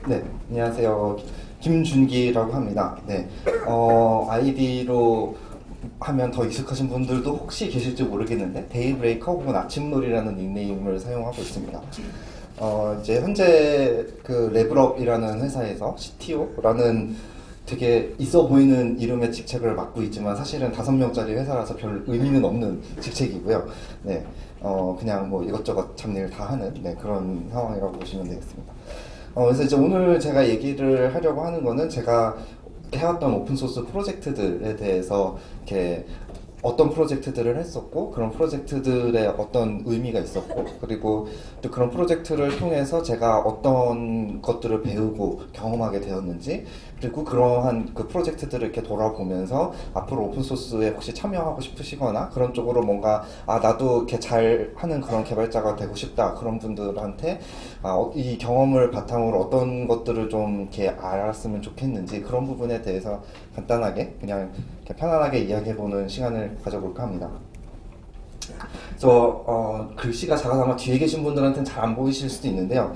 네, 안녕하세요. 김준기라고 합니다. 네, 아이디로 하면 더 익숙하신 분들도 혹시 계실지 모르겠는데, 데이브레이커 혹은 아침놀이라는 닉네임을 사용하고 있습니다. 이제 현재 그 레벨업이라는 회사에서 CTO라는 되게 있어 보이는 이름의 직책을 맡고 있지만 사실은 5명짜리 회사라서 별 의미는 없는 직책이고요. 네, 그냥 뭐 이것저것 잡일 다 하는 네, 그런 상황이라고 보시면 되겠습니다. 그래서 이제 오늘 제가 얘기를 하려고 하는 거는 제가 해왔던 오픈소스 프로젝트들에 대해서 이렇게 어떤 프로젝트들을 했었고 그런 프로젝트들의 어떤 의미가 있었고 그리고 또 그런 프로젝트를 통해서 제가 어떤 것들을 배우고 경험하게 되었는지 그리고 그러한 그 프로젝트들을 이렇게 돌아보면서 앞으로 오픈소스에 혹시 참여하고 싶으시거나 그런 쪽으로 뭔가 나도 이렇게 잘 하는 그런 개발자가 되고 싶다 그런 분들한테 이 경험을 바탕으로 어떤 것들을 좀 이렇게 알았으면 좋겠는지 그런 부분에 대해서 간단하게 그냥 이렇게 편안하게 이야기해보는 시간을 가져볼까 합니다. 글씨가 작아서 아마 뒤에 계신 분들한테는 잘 안 보이실 수도 있는데요.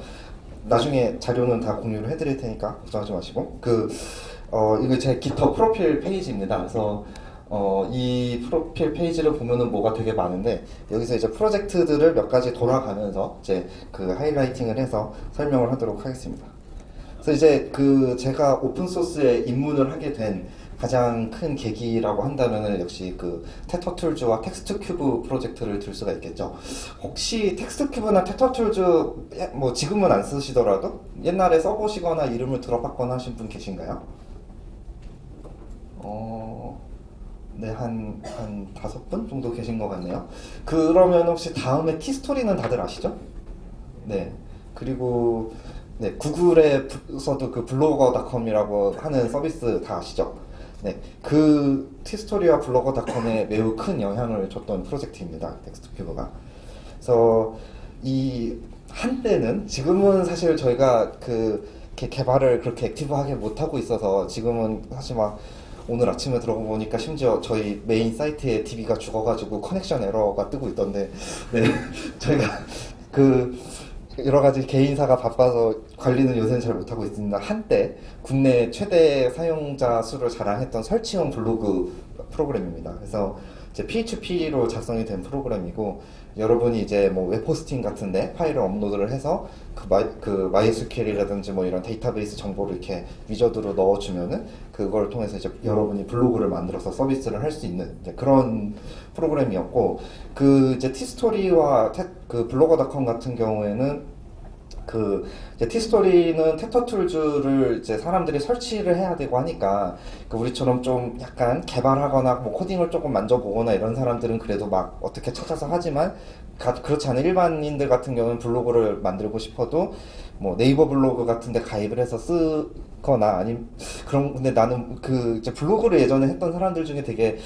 나중에 자료는 다 공유를 해드릴 테니까 걱정하지 마시고 이거 제 GitHub 프로필 페이지입니다. 그래서 이 프로필 페이지를 보면은 뭐가 되게 많은데 여기서 이제 프로젝트들을 몇 가지 돌아가면서 이제 그 하이라이팅을 해서 설명을 하도록 하겠습니다. 그래서 이제 그 제가 오픈소스에 입문을 하게 된 가장 큰 계기라고 한다면은 역시 그 테터툴즈와 텍스트큐브 프로젝트를 들 수가 있겠죠. 혹시 텍스트큐브나 테터툴즈 뭐 지금은 안 쓰시더라도 옛날에 써보시거나 이름을 들어봤거나 하신 분 계신가요? 네, 한 5분 정도 계신 것 같네요. 그러면 혹시 다음에 티스토리는 다들 아시죠? 네. 그리고 네, 구글에서도 그 블로거닷컴이라고 하는 서비스 다 아시죠? 네, 그 티스토리와 블로거닷컴에 매우 큰 영향을 줬던 프로젝트입니다. 텍스트큐브가. 그래서 이 한때는 지금은 사실 저희가 그 이렇게 개발을 그렇게 액티브하게 못 하고 있어서 지금은 사실 막 오늘 아침에 들어가 보니까 심지어 저희 메인 사이트에 DB가 죽어가지고 커넥션 에러가 뜨고 있던데 네 저희가 그 여러 가지 개인사가 바빠서 관리는 요새는 잘 못하고 있습니다. 한때 국내 최대 사용자 수를 자랑했던 설치형 블로그 프로그램입니다. 그래서 이제 PHP로 작성이 된 프로그램이고 여러분이 이제 뭐 웹호스팅 같은데 파일을 업로드를 해서 그 MySQL이라든지 뭐 이런 데이터베이스 정보를 이렇게 위저드로 넣어주면은 그걸 통해서 이제 여러분이 블로그를 만들어서 서비스를 할 수 있는 그런 프로그램이었고 그 이제 티스토리와 그 블로거닷컴 같은 경우에는 그 이제 티스토리는 테터툴즈를 이제 사람들이 설치를 해야 되고 하니까 그 우리처럼 좀 약간 개발하거나 뭐 코딩을 조금 만져보거나 이런 사람들은 그래도 막 어떻게 찾아서 하지만 그렇지 않은 일반인들 같은 경우는 블로그를 만들고 싶어도 뭐 네이버 블로그 같은데 가입을 해서 쓰거나 아니면 그런 근데 나는 그 이제 블로그를 예전에 했던 사람들 중에 되게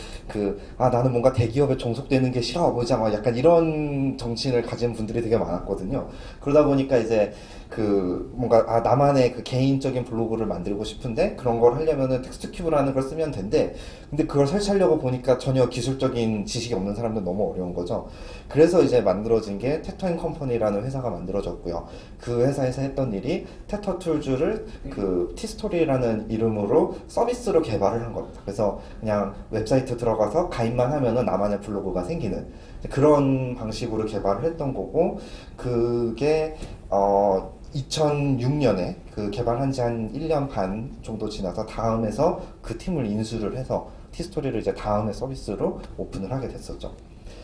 나는 뭔가 대기업에 종속되는 게 싫어 보자 막 약간 이런 정신을 가진 분들이 되게 많았거든요. 그러다 보니까 이제 그 뭔가 나만의 그 개인적인 블로그를 만들고 싶은데 그런 걸 하려면은 텍스트큐브라는 걸 쓰면 된대. 근데 그걸 설치하려고 보니까 전혀 기술적인 지식이 없는 사람들 너무 어려운 거죠. 그래서 이제 만들어진 게 테터앤컴퍼니라는 회사가 만들어졌고요. 그 회사에서 했던 일이 테터툴즈를 그 티스토리라는 이름으로 서비스로 개발을 한 겁니다. 그래서 그냥 웹사이트 들어가서 가입만 하면은 나만의 블로그가 생기는 그런 방식으로 개발을 했던 거고 그게 2006년에 그 개발한 지 한 1년 반 정도 지나서 다음에서 그 팀을 인수를 해서 티스토리를 이제 다음에 서비스로 오픈을 하게 됐었죠.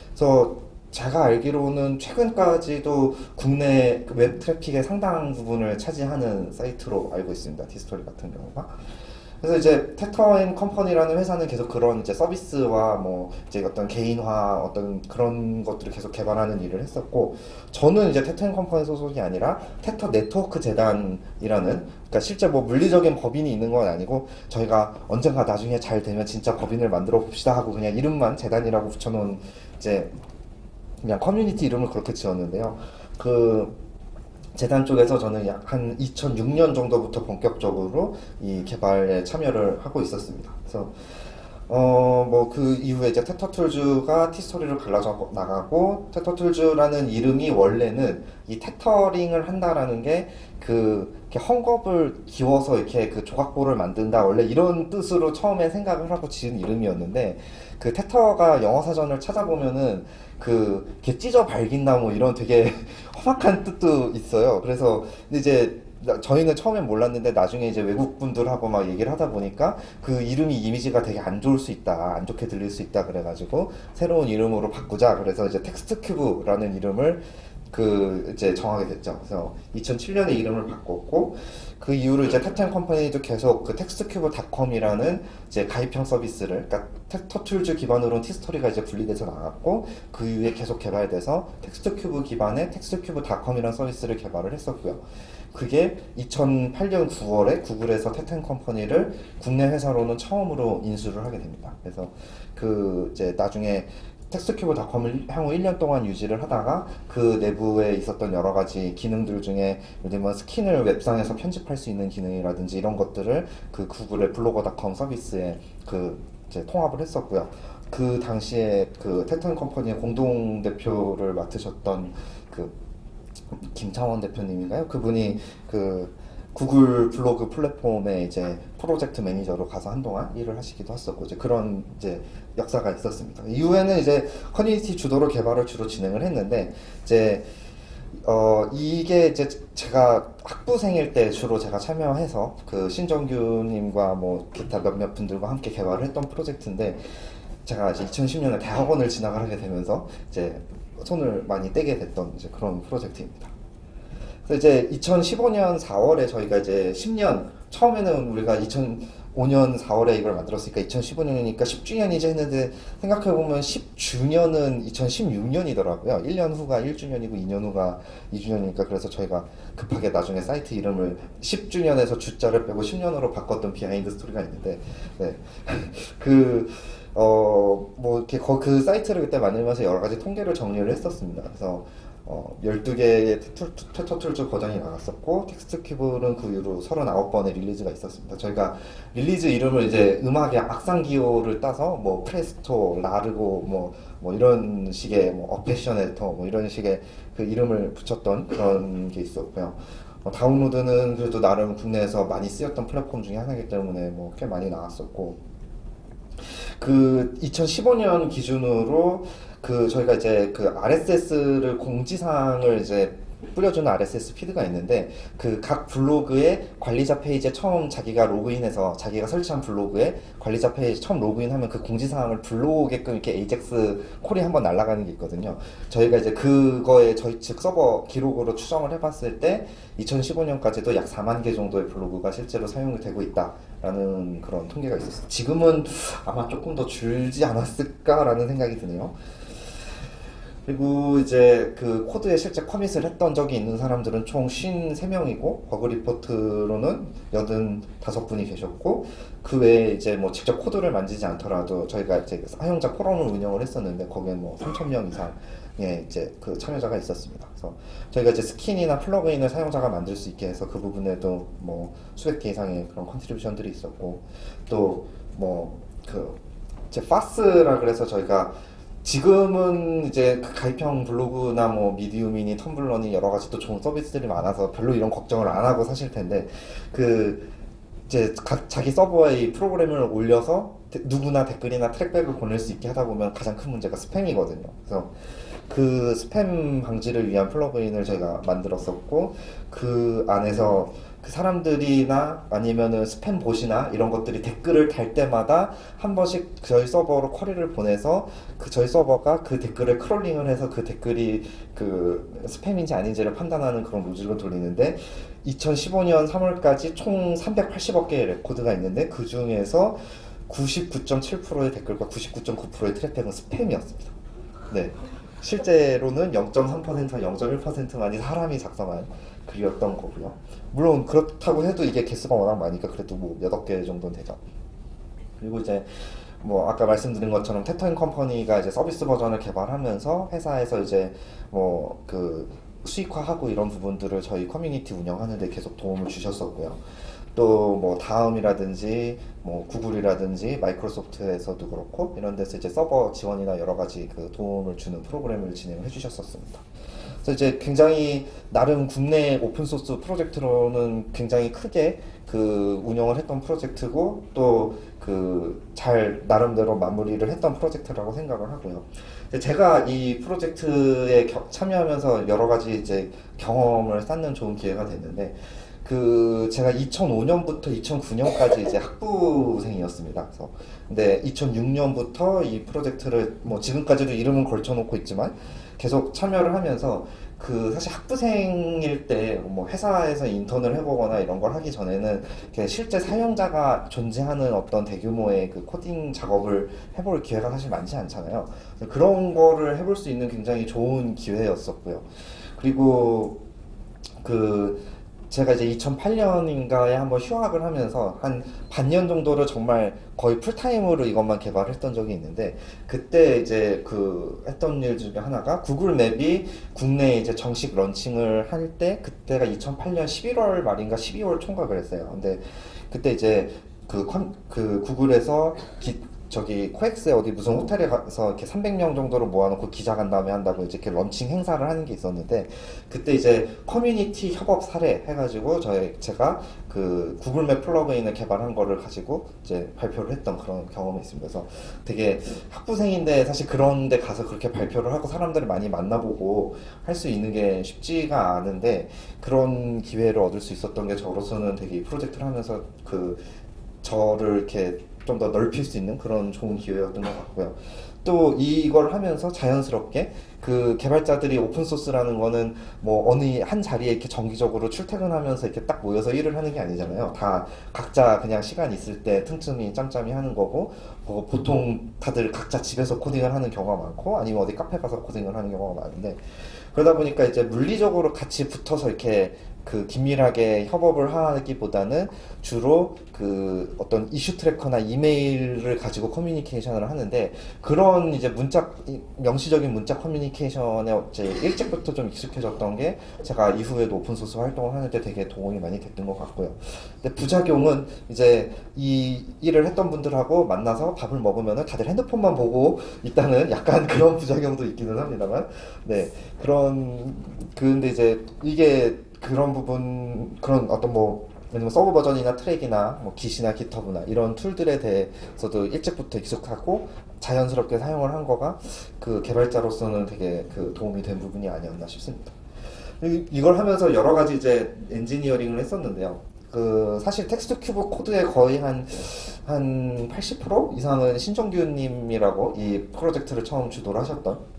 그래서 제가 알기로는 최근까지도 국내 웹 트래픽의 상당 부분을 차지하는 사이트로 알고 있습니다. 티스토리 같은 경우가. 그래서 이제 테터앤컴퍼니라는 회사는 계속 그런 이제 서비스와 뭐 이제 어떤 개인화 어떤 그런 것들을 계속 개발하는 일을 했었고 저는 이제 테터앤컴퍼니 소속이 아니라 테터 네트워크 재단이라는 그러니까 실제 뭐 물리적인 법인이 있는 건 아니고 저희가 언젠가 나중에 잘 되면 진짜 법인을 만들어 봅시다 하고 그냥 이름만 재단이라고 붙여놓은 이제 그냥 커뮤니티 이름을 그렇게 지었는데요. 그 재단 쪽에서 저는 약 한 2006년 정도부터 본격적으로 이 개발에 참여를 하고 있었습니다. 그래서 뭐 그 이후에 이제 테터툴즈가 티스토리를 갈라져 나가고 테터툴즈라는 이름이 원래는 이 테터링을 한다라는 게 그 이렇게 헝겊을 기워서 이렇게 그 조각볼을 만든다 원래 이런 뜻으로 처음에 생각을 하고 지은 이름이었는데 그 테터가 영어 사전을 찾아보면은 그 이렇게 찢어 발긴다 뭐 이런 되게 험악한 뜻도 있어요. 그래서 이제 저희는 처음엔 몰랐는데 나중에 이제 외국 분들하고 막 얘기를 하다 보니까 그 이름이 이미지가 되게 안 좋을 수 있다, 안 좋게 들릴 수 있다 그래가지고 새로운 이름으로 바꾸자. 그래서 이제 텍스트 큐브라는 이름을 그 이제 정하게 됐죠. 그래서 2007년에 이름을 바꿨고 그 이후로 이제 탭텐 컴퍼니도 계속 그 텍스트큐브닷컴이라는 이제 가입형 서비스를 그러니까 터툴즈 기반으로 티스토리가 이제 분리돼서 나갔고 그 이후에 계속 개발돼서 텍스트큐브 기반의 텍스트큐브닷컴이라는 서비스를 개발을 했었고요. 그게 2008년 9월에 구글에서 테텐 컴퍼니를 국내 회사로는 처음으로 인수를 하게 됩니다. 그래서 그 이제 나중에 텍스트큐브닷컴을 향후 1년 동안 유지를 하다가 그 내부에 있었던 여러 가지 기능들 중에 예를 들면 스킨을 웹상에서 편집할 수 있는 기능이라든지 이런 것들을 그 구글의 블로거닷컴 서비스에 그 이제 통합을 했었고요. 그 당시에 그 테텐 컴퍼니의 공동 대표를 맡으셨던 그 김창원 대표님인가요? 그분이 그 구글 블로그 플랫폼에 이제 프로젝트 매니저로 가서 한동안 일을 하시기도 했었고 이제 그런 이제 역사가 있었습니다. 이후에는 이제 커뮤니티 주도로 개발을 주로 진행을 했는데 이제 이게 이제 제가 학부생일 때 주로 제가 참여해서 그 신정규님과 뭐 기타 몇몇 분들과 함께 개발을 했던 프로젝트인데 제가 이제 2010년에 대학원을 진학을 하게 되면서 이제 손을 많이 떼게 됐던 이제 그런 프로젝트입니다. 그래서 이제 2015년 4월에 저희가 이제 10년 처음에는 우리가 2005년 4월에 이걸 만들었으니까 2015년이니까 10주년이지 했는데 생각해보면 10주년은 2016년이더라고요. 1년 후가 1주년이고 2년 후가 2주년이니까 그래서 저희가 급하게 나중에 사이트 이름을 10주년에서 주자를 빼고 10년으로 바꿨던 비하인드 스토리가 있는데 네. 뭐 이렇게 그 사이트를 그때 만들면서 여러 가지 통계를 정리를 했었습니다. 그래서 12개의 테터툴즈 버전이 나왔었고 텍스트 큐브는 그 이후로 39번의 릴리즈가 있었습니다. 저희가 릴리즈 이름을 이제 음악의 악상 기호를 따서 뭐 프레스토, 라르고 뭐 이런 식의 뭐 어패셔네터 뭐 이런 식의 그 이름을 붙였던 그런 게 있었고요. 다운로드는 그래도 나름 국내에서 많이 쓰였던 플랫폼 중에 하나이기 때문에 뭐 꽤 많이 나왔었고 그 2015년 기준으로 그 저희가 이제 그 RSS를 공지사항을 이제 뿌려주는 RSS 피드가 있는데 그 각 블로그의 관리자 페이지에 처음 자기가 로그인해서 자기가 설치한 블로그에 관리자 페이지 처음 로그인하면 그 공지사항을 불러오게끔 이렇게 AJAX 콜이 한번 날아가는 게 있거든요. 저희가 이제 그거에 저희 측 서버 기록으로 추정을 해봤을 때 2015년까지도 약 4만 개 정도의 블로그가 실제로 사용이 되고 있다라는 그런 통계가 있었어요. 지금은 아마 조금 더 줄지 않았을까라는 생각이 드네요. 그리고 이제 그 코드에 실제 커밋을 했던 적이 있는 사람들은 총 53명이고 버그 리포트로는 85분이 계셨고 그 외에 이제 뭐 직접 코드를 만지지 않더라도 저희가 이제 사용자 포럼을 운영을 했었는데 거기에 뭐 3,000명 이상의 이제 그 참여자가 있었습니다. 그래서 저희가 이제 스킨이나 플러그인을 사용자가 만들 수 있게 해서 그 부분에도 뭐 수백 개 이상의 그런 컨트리뷰션들이 있었고 또 뭐 그 이제 파스라 그래서 저희가 지금은 이제 그 가입형 블로그나 뭐 미디움이니 텀블러니 여러 가지 또 좋은 서비스들이 많아서 별로 이런 걱정을 안 하고 사실 텐데 그 이제 자기 서버에 이 프로그램을 올려서 누구나 댓글이나 트랙백을 보낼 수 있게 하다 보면 가장 큰 문제가 스팸이거든요. 그래서 그 스팸 방지를 위한 플러그인을 저희가 만들었었고 그 안에서 그 사람들이나 아니면은 스팸 봇이나 이런 것들이 댓글을 달 때마다 한 번씩 저희 서버로 쿼리를 보내서 그 저희 서버가 그 댓글을 크롤링을 해서 그 댓글이 그 스팸인지 아닌지를 판단하는 그런 로직을 돌리는데 2015년 3월까지 총 380억 개의 레코드가 있는데 그 중에서 99.7%의 댓글과 99.9%의 트래픽은 스팸이었습니다. 네. 실제로는 0.3%나 0.1%만이 사람이 작성한 글이었던 거고요. 물론 그렇다고 해도 이게 개수가 워낙 많으니까 그래도 뭐 몇억 개 정도는 되죠. 그리고 이제 뭐 아까 말씀드린 것처럼 테턴 컴퍼니가 이제 서비스 버전을 개발하면서 회사에서 이제 뭐 그 수익화하고 이런 부분들을 저희 커뮤니티 운영하는 데 계속 도움을 주셨었고요. 또 뭐 다음이라든지 뭐 구글이라든지 마이크로소프트에서도 그렇고 이런 데서 이제 서버 지원이나 여러 가지 그 도움을 주는 프로그램을 진행해 주셨었습니다. 그래서 이제 굉장히 나름 국내 오픈소스 프로젝트로는 굉장히 크게 그 운영을 했던 프로젝트고 또 그 잘 나름대로 마무리를 했던 프로젝트라고 생각을 하고요. 제가 이 프로젝트에 참여하면서 여러 가지 이제 경험을 쌓는 좋은 기회가 됐는데 그 제가 2005년부터 2009년까지 이제 학부생이었습니다. 그래서 근데 2006년부터 이 프로젝트를 뭐 지금까지도 이름은 걸쳐놓고 있지만 계속 참여를 하면서 그 사실 학부생일 때 뭐 회사에서 인턴을 해보거나 이런 걸 하기 전에는 이렇게 실제 사용자가 존재하는 어떤 대규모의 그 코딩 작업을 해볼 기회가 사실 많지 않잖아요. 그런 거를 해볼 수 있는 굉장히 좋은 기회였었고요. 그리고 그 제가 이제 2008년인가에 한번 휴학을 하면서 한 반년 정도를 정말 거의 풀타임으로 이것만 개발했던 적이 있는데 그때 이제 그 했던 일 중에 하나가 구글 맵이 국내에 이제 정식 런칭을 할 때 그때가 2008년 11월 말인가 12월 초인가 그랬어요. 근데 그때 이제 그 구글에서 저기 코엑스에 어디 무슨 호텔에 가서 이렇게 300명 정도를 모아놓고 기자간담회 한다고 이제 이렇게 런칭 행사를 하는 게 있었는데 그때 이제 커뮤니티 협업 사례 해가지고 제가 그 구글맵 플러그인을 개발한 거를 가지고 이제 발표를 했던 그런 경험이 있습니다. 그래서 되게 학부생인데 사실 그런 데 가서 그렇게 발표를 하고 사람들을 많이 만나보고 할 수 있는 게 쉽지가 않은데 그런 기회를 얻을 수 있었던 게 저로서는 되게 이 프로젝트를 하면서 그 저를 이렇게 좀 더 넓힐 수 있는 그런 좋은 기회였던 것 같고요. 또 이걸 하면서 자연스럽게 그 개발자들이 오픈소스라는 거는 뭐 어느 한 자리에 이렇게 정기적으로 출퇴근하면서 이렇게 딱 모여서 일을 하는 게 아니잖아요. 다 각자 그냥 시간 있을 때 틈틈이 짬짬이 하는 거고 뭐 보통 다들 각자 집에서 코딩을 하는 경우가 많고 아니면 어디 카페 가서 코딩을 하는 경우가 많은데 그러다 보니까 이제 물리적으로 같이 붙어서 이렇게 그 긴밀하게 협업을 하기보다는 주로 그 어떤 이슈 트래커나 이메일을 가지고 커뮤니케이션을 하는데 그런 이제 명시적인 문자 커뮤니케이션에 이제 일찍부터 좀 익숙해졌던 게 제가 이후에도 오픈소스 활동을 하는데 되게 도움이 많이 됐던 것 같고요. 근데 부작용은 이제 이 일을 했던 분들하고 만나서 밥을 먹으면은 다들 핸드폰만 보고 있다는 약간 그런 부작용도 있기는 합니다만, 네, 근데 이제 이게 그런 부분, 그런 어떤 뭐, 예를 들면 서브 버전이나 트랙이나 뭐 깃이나 깃허브나 이런 툴들에 대해서도 일찍부터 익숙하고 자연스럽게 사용을 한 거가 그 개발자로서는 되게 그 도움이 된 부분이 아니었나 싶습니다. 이걸 하면서 여러 가지 이제 엔지니어링을 했었는데요. 그 사실 텍스트 큐브 코드의 거의 한 80% 이상은 신정규님이라고 이 프로젝트를 처음 주도를 하셨던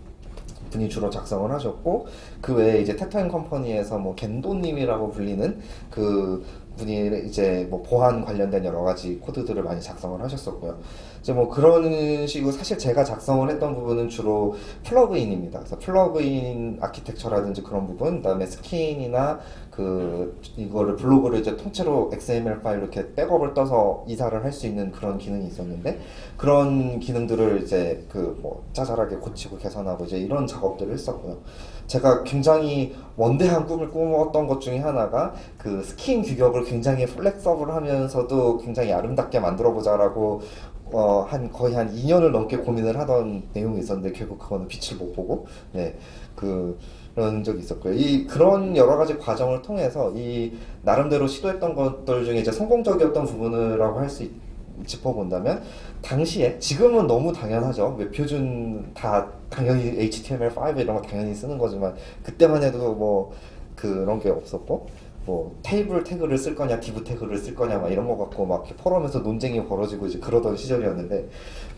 분이 주로 작성을 하셨고 그 외에 이제 텍타임 컴퍼니에서 뭐 겐도님이라고 불리는 그 분이 이제 뭐 보안 관련된 여러 가지 코드들을 많이 작성을 하셨었고요. 이제 뭐 그런 식으로 사실 제가 작성을 했던 부분은 주로 플러그인입니다. 그래서 플러그인 아키텍처라든지 그런 부분, 그다음에 스킨이나 이거를 블로그를 이제 통째로 XML 파일로 이렇게 백업을 떠서 이사를 할 수 있는 그런 기능이 있었는데 그런 기능들을 이제 뭐 짜잘하게 고치고 개선하고 이제 이런 작업들을 했었고요. 제가 굉장히 원대한 꿈을 꾸었던 것 중에 하나가 그 스킨 규격을 굉장히 플렉서블 하면서도 굉장히 아름답게 만들어 보자라고 거의 한 2년을 넘게 고민을 하던 내용이 있었는데 결국 그거는 빛을 못 보고 그런 적이 있었고요. 그런 여러 가지 과정을 통해서 나름대로 시도했던 것들 중에 이제 성공적이었던 부분이라고 할 수 짚어본다면 당시에 지금은 너무 당연하죠. 웹 표준 다 당연히 HTML5 이런 거 당연히 쓰는 거지만 그때만 해도 뭐 그런 게 없었고 뭐 테이블 태그를 쓸 거냐 디브 태그를 쓸 거냐 막 이런 거 갖고 막 포럼에서 논쟁이 벌어지고 이제 그러던 시절이었는데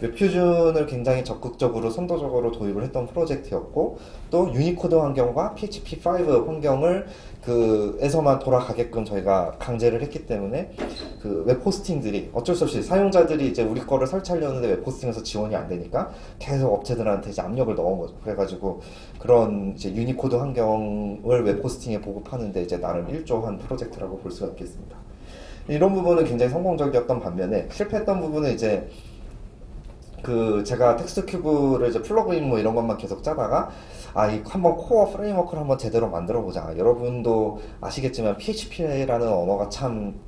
웹 표준을 굉장히 적극적으로 선도적으로 도입을 했던 프로젝트였고 또 유니코드 환경과 PHP5 환경을 에서만 돌아가게끔 저희가 강제를 했기 때문에 그 웹 호스팅들이 어쩔 수 없이 사용자들이 이제 우리 거를 설치하려는데 웹 호스팅에서 지원이 안 되니까 계속 업체들한테 이제 압력을 넣은 거죠. 그래가지고 그런 이제 유니코드 환경을 웹 호스팅에 보급하는데 이제 나름 일조한 프로젝트라고 볼 수가 있겠습니다. 이런 부분은 굉장히 성공적이었던 반면에 실패했던 부분은 이제 그 제가 텍스트 큐브를 이제 플러그인 뭐 이런 것만 계속 짜다가 이 한번 코어 프레임워크를 한번 제대로 만들어 보자. 여러분도 아시겠지만 PHP라는 언어가 참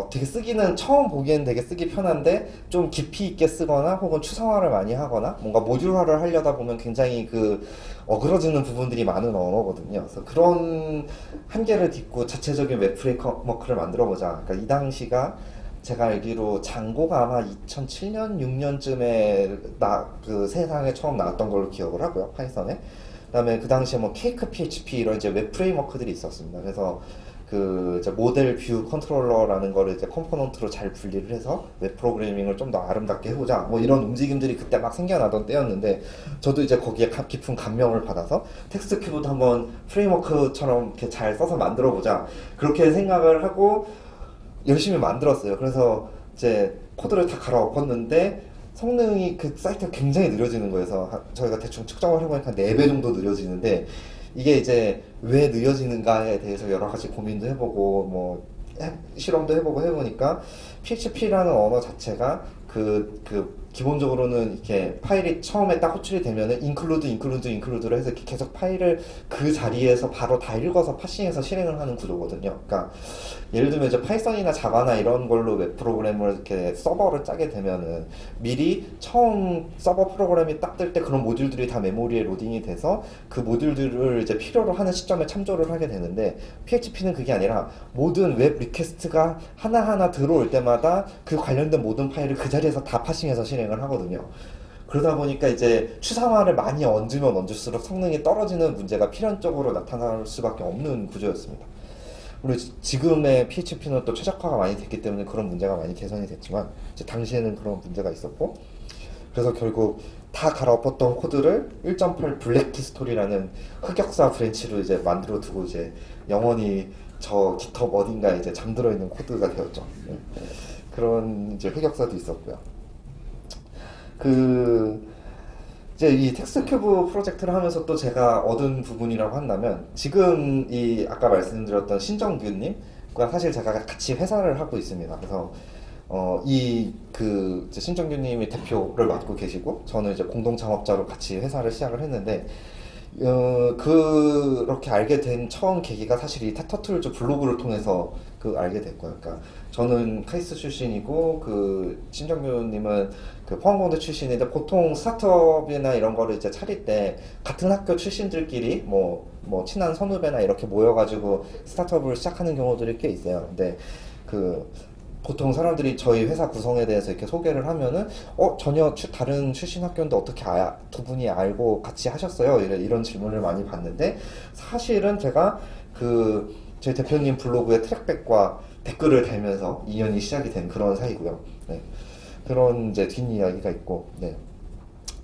되게 쓰기는 처음 보기엔 되게 쓰기 편한데 좀 깊이 있게 쓰거나 혹은 추상화를 많이 하거나 뭔가 모듈화를 하려다 보면 굉장히 어그러지는 부분들이 많은 언어거든요. 그래서 그런 한계를 딛고 자체적인 웹 프레임워크를 만들어 보자. 그러니까 이 당시가 제가 알기로 장고가 아마 2007년, 6년쯤에 그 세상에 처음 나왔던 걸로 기억을 하고요, 파이썬에. 그다음에 그 당시에 뭐 케이크 PHP 이런 이제 웹 프레임워크들이 있었습니다. 그래서 이제 모델 뷰 컨트롤러라는 거를 이제 컴포넌트로 잘 분리를 해서 웹 프로그래밍을 좀 더 아름답게 해보자. 뭐 이런 움직임들이 그때 막 생겨나던 때였는데 저도 이제 거기에 깊은 감명을 받아서 텍스트 큐브도 한번 프레임워크처럼 이렇게 잘 써서 만들어 보자. 그렇게 생각을 하고 열심히 만들었어요. 그래서 이제 코드를 다 갈아엎었는데 성능이 그 사이트가 굉장히 느려지는 거예요. 그래서 저희가 대충 측정을 해보니까 4배 정도 느려지는데 이게 이제 왜 느려지는가에 대해서 여러 가지 고민도 해보고 뭐 실험도 해보고 해보니까 PHP라는 언어 자체가 기본적으로는 이렇게 파일이 처음에 딱 호출이 되면은 인클루드로 해서 이렇게 계속 파일을 그 자리에서 바로 다 읽어서 파싱해서 실행을 하는 구조거든요. 그러니까 예를 들면 이제 파이썬이나 자바나 이런 걸로 웹 프로그램을 이렇게 서버를 짜게 되면은 미리 처음 서버 프로그램이 딱 뜰 때 그런 모듈들이 다 메모리에 로딩이 돼서 그 모듈들을 이제 필요로 하는 시점에 참조를 하게 되는데 PHP는 그게 아니라 모든 웹 리퀘스트가 하나하나 들어올 때마다 그 관련된 모든 파일을 그 자리에서 다 파싱해서 실행을 하거든요. 그러다 보니까 이제 추상화를 많이 얹으면 얹을수록 성능이 떨어지는 문제가 필연적으로 나타날 수밖에 없는 구조였습니다. 그리고 지금의 PHP는 또 최적화가 많이 됐기 때문에 그런 문제가 많이 개선이 됐지만 이제 당시에는 그런 문제가 있었고 그래서 결국 다 갈아엎었던 코드를 1.8 블랙히스토리라는 흑역사 브랜치로 이제 만들어 두고 이제 영원히 저 깃허브 어딘가에 이제 잠들어 있는 코드가 되었죠. 네. 그런 이제 흑역사도 있었고요. 이제 이 텍스트 큐브 프로젝트를 하면서 또 제가 얻은 부분이라고 한다면 지금 이 아까 말씀드렸던 신정규님과 사실 제가 같이 회사를 하고 있습니다. 그래서 이제 신정규님이 대표를 맡고 계시고 저는 이제 공동 창업자로 같이 회사를 시작을 했는데 그렇게 알게 된 처음 계기가 사실 이 타터툴즈 블로그를 통해서 알게 됐고요. 그러니까 저는 카이스트 출신이고 신정규님은 포항공대 출신인데 보통 스타트업이나 이런 거를 이제 차릴 때 같은 학교 출신들끼리 뭐 친한 선후배나 이렇게 모여가지고 스타트업을 시작하는 경우들이 꽤 있어요. 근데 보통 사람들이 저희 회사 구성에 대해서 이렇게 소개를 하면은 전혀 다른 출신 학교인데 어떻게 두 분이 알고 같이 하셨어요? 이런 질문을 많이 받는데 사실은 제가 저희 대표님 블로그에 트랙백과 댓글을 달면서 인연이 시작이 된 그런 사이고요. 네. 그런 이제 뒷이야기가 있고, 네.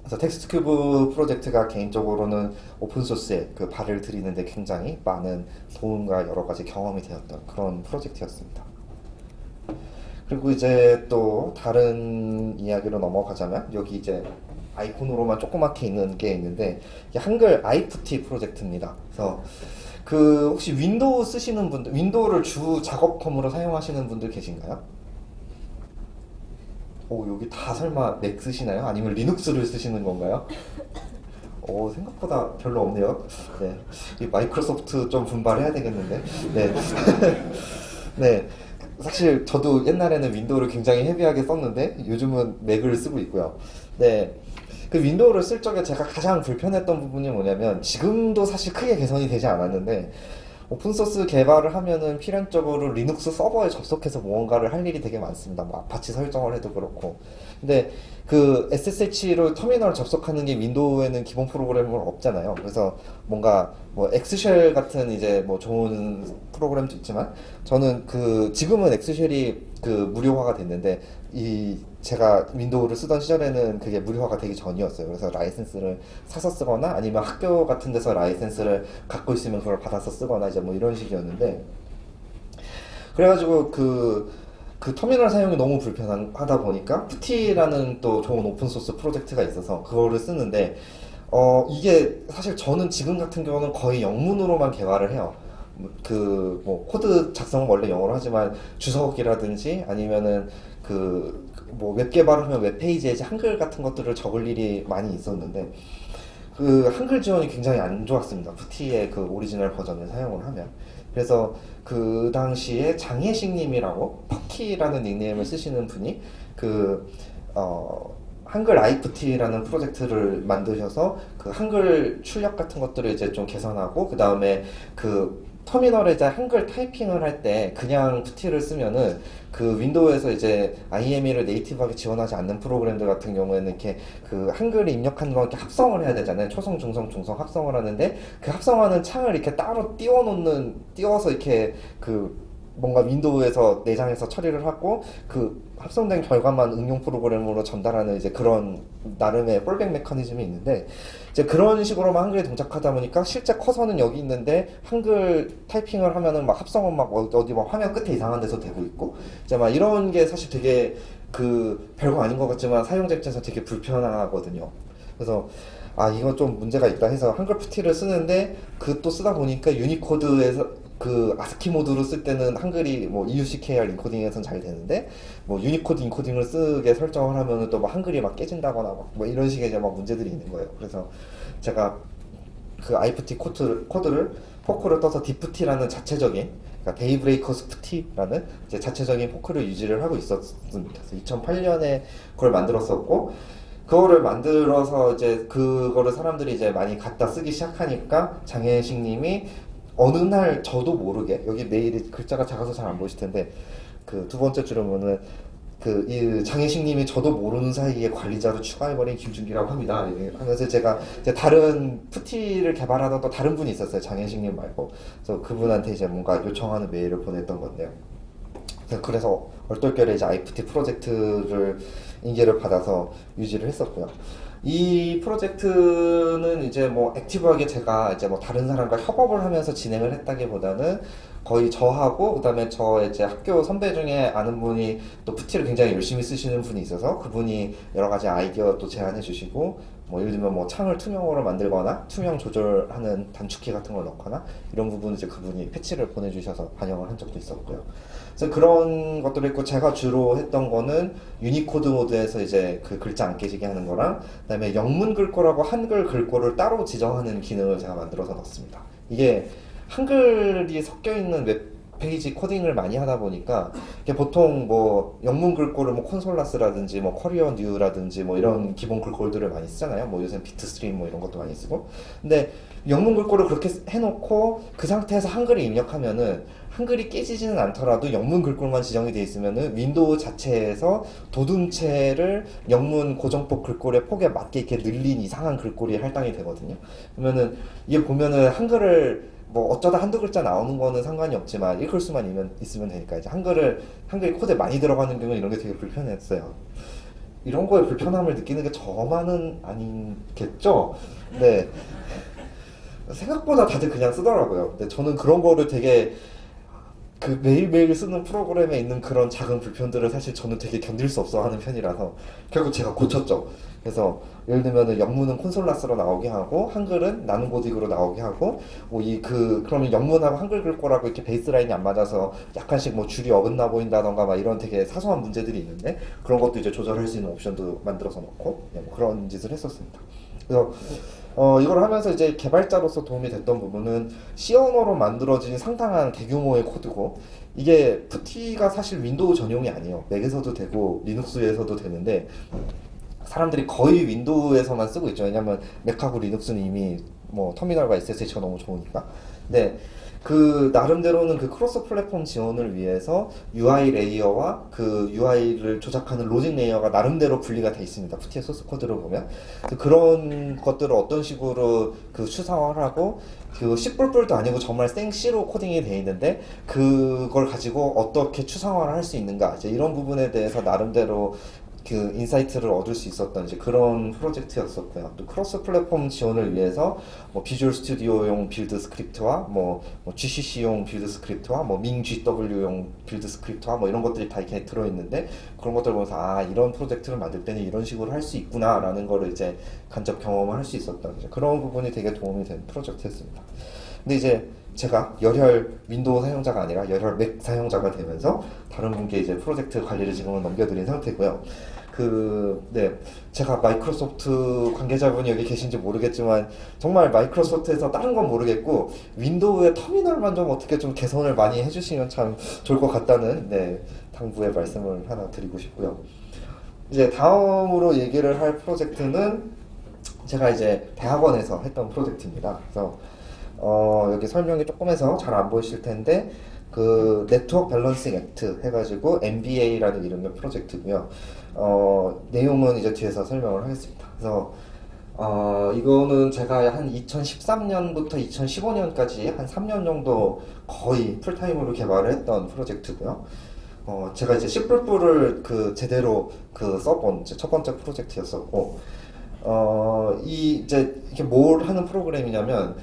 그래서 텍스트 큐브 프로젝트가 개인적으로는 오픈소스에 발을 들이는데 굉장히 많은 도움과 여러 가지 경험이 되었던 그런 프로젝트였습니다. 그리고 이제 또 다른 이야기로 넘어가자면 여기 이제 아이콘으로만 조그맣게 있는 게 있는데 이게 한글 IFT 프로젝트입니다. 그래서 혹시 윈도우 쓰시는 분들, 윈도우를 주 작업컴으로 사용하시는 분들 계신가요? 여기 다 설마 맥 쓰시나요? 아니면 리눅스를 쓰시는 건가요? 생각보다 별로 없네요. 네. 이 마이크로소프트 좀 분발해야 되겠는데. 네. 네. 사실 저도 옛날에는 윈도우를 굉장히 헤비하게 썼는데 요즘은 맥을 쓰고 있고요. 네. 윈도우를 쓸 적에 제가 가장 불편했던 부분이 뭐냐면 지금도 사실 크게 개선이 되지 않았는데 오픈소스 개발을 하면은 필연적으로 리눅스 서버에 접속해서 무언가를 할 일이 되게 많습니다. 뭐 아파치 설정을 해도 그렇고. 근데 SSH로 터미널 접속하는 게 윈도우에는 기본 프로그램은 없잖아요. 그래서 뭔가 뭐 엑스쉘 같은 이제 뭐 좋은 프로그램도 있지만 저는 지금은 엑스쉘이 무료화가 됐는데 제가 윈도우를 쓰던 시절에는 그게 무료화가 되기 전이었어요. 그래서 라이센스를 사서 쓰거나 아니면 학교 같은 데서 라이센스를 갖고 있으면 그걸 받아서 쓰거나 이제 뭐 이런 식이었는데 그래가지고 터미널 사용이 너무 불편하다 보니까 푸티라는 또 좋은 오픈소스 프로젝트가 있어서 그거를 쓰는데 이게 사실 저는 지금 같은 경우는 거의 영문으로만 개발을 해요. 코드 작성은 원래 영어로 하지만 주석이라든지 아니면은 뭐 웹 개발하면 웹페이지에 이제 한글 같은 것들을 적을 일이 많이 있었는데 그 한글 지원이 굉장히 안 좋았습니다. 푸티의 그 오리지널 버전을 사용을 하면. 그래서 그 당시에 장혜식 님이라고 퍼키라는 닉네임을 쓰시는 분이 그 한글 아이프티라는 프로젝트를 만드셔서 그 한글 출력 같은 것들을 이제 좀 개선하고 그 다음에 그 터미널에 이제 한글 타이핑을 할 때 그냥 푸티를 쓰면은 그 윈도우에서 이제 IME를 네이티브하게 지원하지 않는 프로그램들 같은 경우에는 이렇게 그 한글을 입력하는 거 이렇게 합성을 해야 되잖아요. 초성, 중성, 중성 합성을 하는데 그 합성하는 창을 이렇게 따로 띄워서 이렇게 그 뭔가 윈도우에서 내장해서 처리를 하고 그 합성된 결과만 응용 프로그램으로 전달하는 이제 그런 나름의 폴백 메커니즘이 있는데 이제 그런 식으로만 한글에 동작하다 보니까 실제 커서는 여기 있는데 한글 타이핑을 하면은 막 합성은 막 어디 막 화면 끝에 이상한 데서 되고 있고 이제 막 이런 게 사실 되게 그 별거 아닌 것 같지만 사용자 입장에서 되게 불편하거든요. 그래서 아 이거 좀 문제가 있다 해서 한글 푸티를 쓰는데 그 또 쓰다 보니까 유니코드에서 그 아스키 모드로 쓸 때는 한글이 뭐 EUCKR 인코딩에선 잘 되는데 뭐 유니코드 인코딩을 쓰게 설정을 하면은 또 막 한글이 막 깨진다거나 뭐 이런 식의 이제 막 문제들이 있는 거예요. 그래서 제가 그 IFT 코드를 포크를 떠서 디프티라는 자체적인 그러니까 데이브레이커스 푸티라는 이제 자체적인 포크를 유지를 하고 있었습니다. 그래서 2008년에 그걸 만들었었고 그거를 만들어서 이제 그거를 사람들이 이제 많이 갖다 쓰기 시작하니까 장혜식 님이 어느 날 저도 모르게 여기 메일이 글자가 작아서 잘 안 보이실 텐데 그 두 번째 줄에 보면은 그 이 장혜식 님이 저도 모르는 사이에 관리자로 추가해버린 김준기라고 합니다. 하면서 제가 이제 다른 푸티를 개발하던 또 다른 분이 있었어요. 장혜식 님 말고. 그래서 그분한테 이제 뭔가 요청하는 메일을 보냈던 건데요. 그래서 얼떨결에 이제 IFT 프로젝트를 인계를 받아서 유지를 했었고요. 이 프로젝트는 이제 뭐 액티브하게 제가 이제 뭐 다른 사람과 협업을 하면서 진행을 했다기보다는 거의 저하고 그다음에 저 이제 학교 선배 중에 아는 분이 또 푸티를 굉장히 열심히 쓰시는 분이 있어서 그분이 여러 가지 아이디어 또 제안해 주시고 뭐 예를 들면 뭐 창을 투명으로 만들거나 투명 조절하는 단축키 같은 걸 넣거나 이런 부분 이제 그분이 패치를 보내주셔서 반영을 한 적도 있었고요. 그래서 그런 것들을 있고 제가 주로 했던 거는 유니코드 모드에서 이제 그 글자 안 깨지게 하는 거랑 그다음에 영문 글꼴하고 한글 글꼴을 따로 지정하는 기능을 제가 만들어서 넣었습니다. 이게 한글이 섞여 있는 웹페이지 코딩을 많이 하다 보니까 이게 보통 뭐 영문 글꼴을 뭐 콘솔라스라든지 뭐 커리어 뉴라든지 뭐 이런 기본 글꼴들을 많이 쓰잖아요. 뭐 요새 비트스트림 뭐 이런 것도 많이 쓰고. 근데 영문 글꼴을 그렇게 해놓고 그 상태에서 한글을 입력하면은 한글이 깨지지는 않더라도 영문 글꼴만 지정이 되어 있으면은 윈도우 자체에서 도둠체를 영문 고정폭 글꼴의 폭에 맞게 이렇게 늘린 이상한 글꼴이 할당이 되거든요. 그러면은 이게 보면은 한글을 뭐 어쩌다 한두 글자 나오는 거는 상관이 없지만 읽을 수만 있으면 되니까 이제 한글 코드에 많이 들어가는 경우 이런 게 되게 불편했어요. 이런 거에 불편함을 느끼는 게 저만은 아니겠죠? 네. 생각보다 다들 그냥 쓰더라고요. 근데 저는 그런 거를 되게 그 매일매일 쓰는 프로그램에 있는 그런 작은 불편들을 사실 저는 되게 견딜 수 없어 하는 편이라서 결국 제가 고쳤죠. 그래서 예를 들면은 영문은 콘솔라스로 나오게 하고 한글은 나눔 고딕으로 나오게 하고 뭐 그러면 영문하고 한글 글꼴하고 이렇게 베이스라인이 안 맞아서 약간씩 뭐 줄이 어긋나 보인다던가 막 이런 되게 사소한 문제들이 있는데 그런 것도 이제 조절할 수 있는 옵션도 만들어서 넣고 뭐 그런 짓을 했었습니다. 그래서 이걸 하면서 이제 개발자로서 도움이 됐던 부분은 C 언어로 만들어진 상당한 대규모의 코드고 이게 푸티가 사실 윈도우 전용이 아니에요. 맥에서도 되고 리눅스에서도 되는데 사람들이 거의 윈도우에서만 쓰고 있죠. 왜냐면 맥하고 리눅스는 이미 뭐 터미널과 SSH가 너무 좋으니까. 근데 그 나름대로는 그 크로스 플랫폼 지원을 위해서 UI 레이어와 그 UI를 조작하는 로직 레이어가 나름대로 분리가 돼 있습니다. 푸티의 소스 코드를 보면 그런 것들을 어떤 식으로 그 추상화를 하고 그 C++도 아니고 정말 생 C로 코딩이 돼 있는데 그걸 가지고 어떻게 추상화를 할 수 있는가 이제 이런 부분에 대해서 나름대로 그 인사이트를 얻을 수 있었던 이제 그런 프로젝트였었고요. 또 크로스 플랫폼 지원을 위해서 뭐 비주얼 스튜디오용 빌드 스크립트와 뭐 GCC용 빌드 스크립트와 뭐 밍GW용 빌드 스크립트와 뭐 이런 것들이 다 이렇게 들어있는데 그런 것들 보면서 아 이런 프로젝트를 만들 때는 이런 식으로 할 수 있구나라는 거를 이제 간접 경험을 할 수 있었던 이제 그런 부분이 되게 도움이 된 프로젝트였습니다. 근데 이제 제가 열혈 윈도우 사용자가 아니라 열혈 맥 사용자가 되면서 다른 분께 이제 프로젝트 관리를 지금은 넘겨드린 상태고요. 네, 제가 마이크로소프트 관계자분이 여기 계신지 모르겠지만 정말 마이크로소프트에서 다른 건 모르겠고 윈도우의 터미널만 좀 어떻게 좀 개선을 많이 해주시면 참 좋을 것 같다는 네, 당부의 말씀을 하나 드리고 싶고요. 이제 다음으로 얘기를 할 프로젝트는 제가 이제 대학원에서 했던 프로젝트입니다. 그래서 여기 설명이 조금 해서 잘 안 보이실 텐데 그 네트워크 밸런싱 액트 해가지고 MBA라는 이름의 프로젝트고요. 내용은 이제 뒤에서 설명을 하겠습니다. 그래서 이거는 제가 한 2013년부터 2015년까지 한 3년 정도 거의 풀타임으로 개발을 했던 프로젝트고요. 제가 이제 C++를 그 제대로 그 써본 첫 번째 프로젝트였었고, 이제 이게 뭘 하는 프로그램이냐면,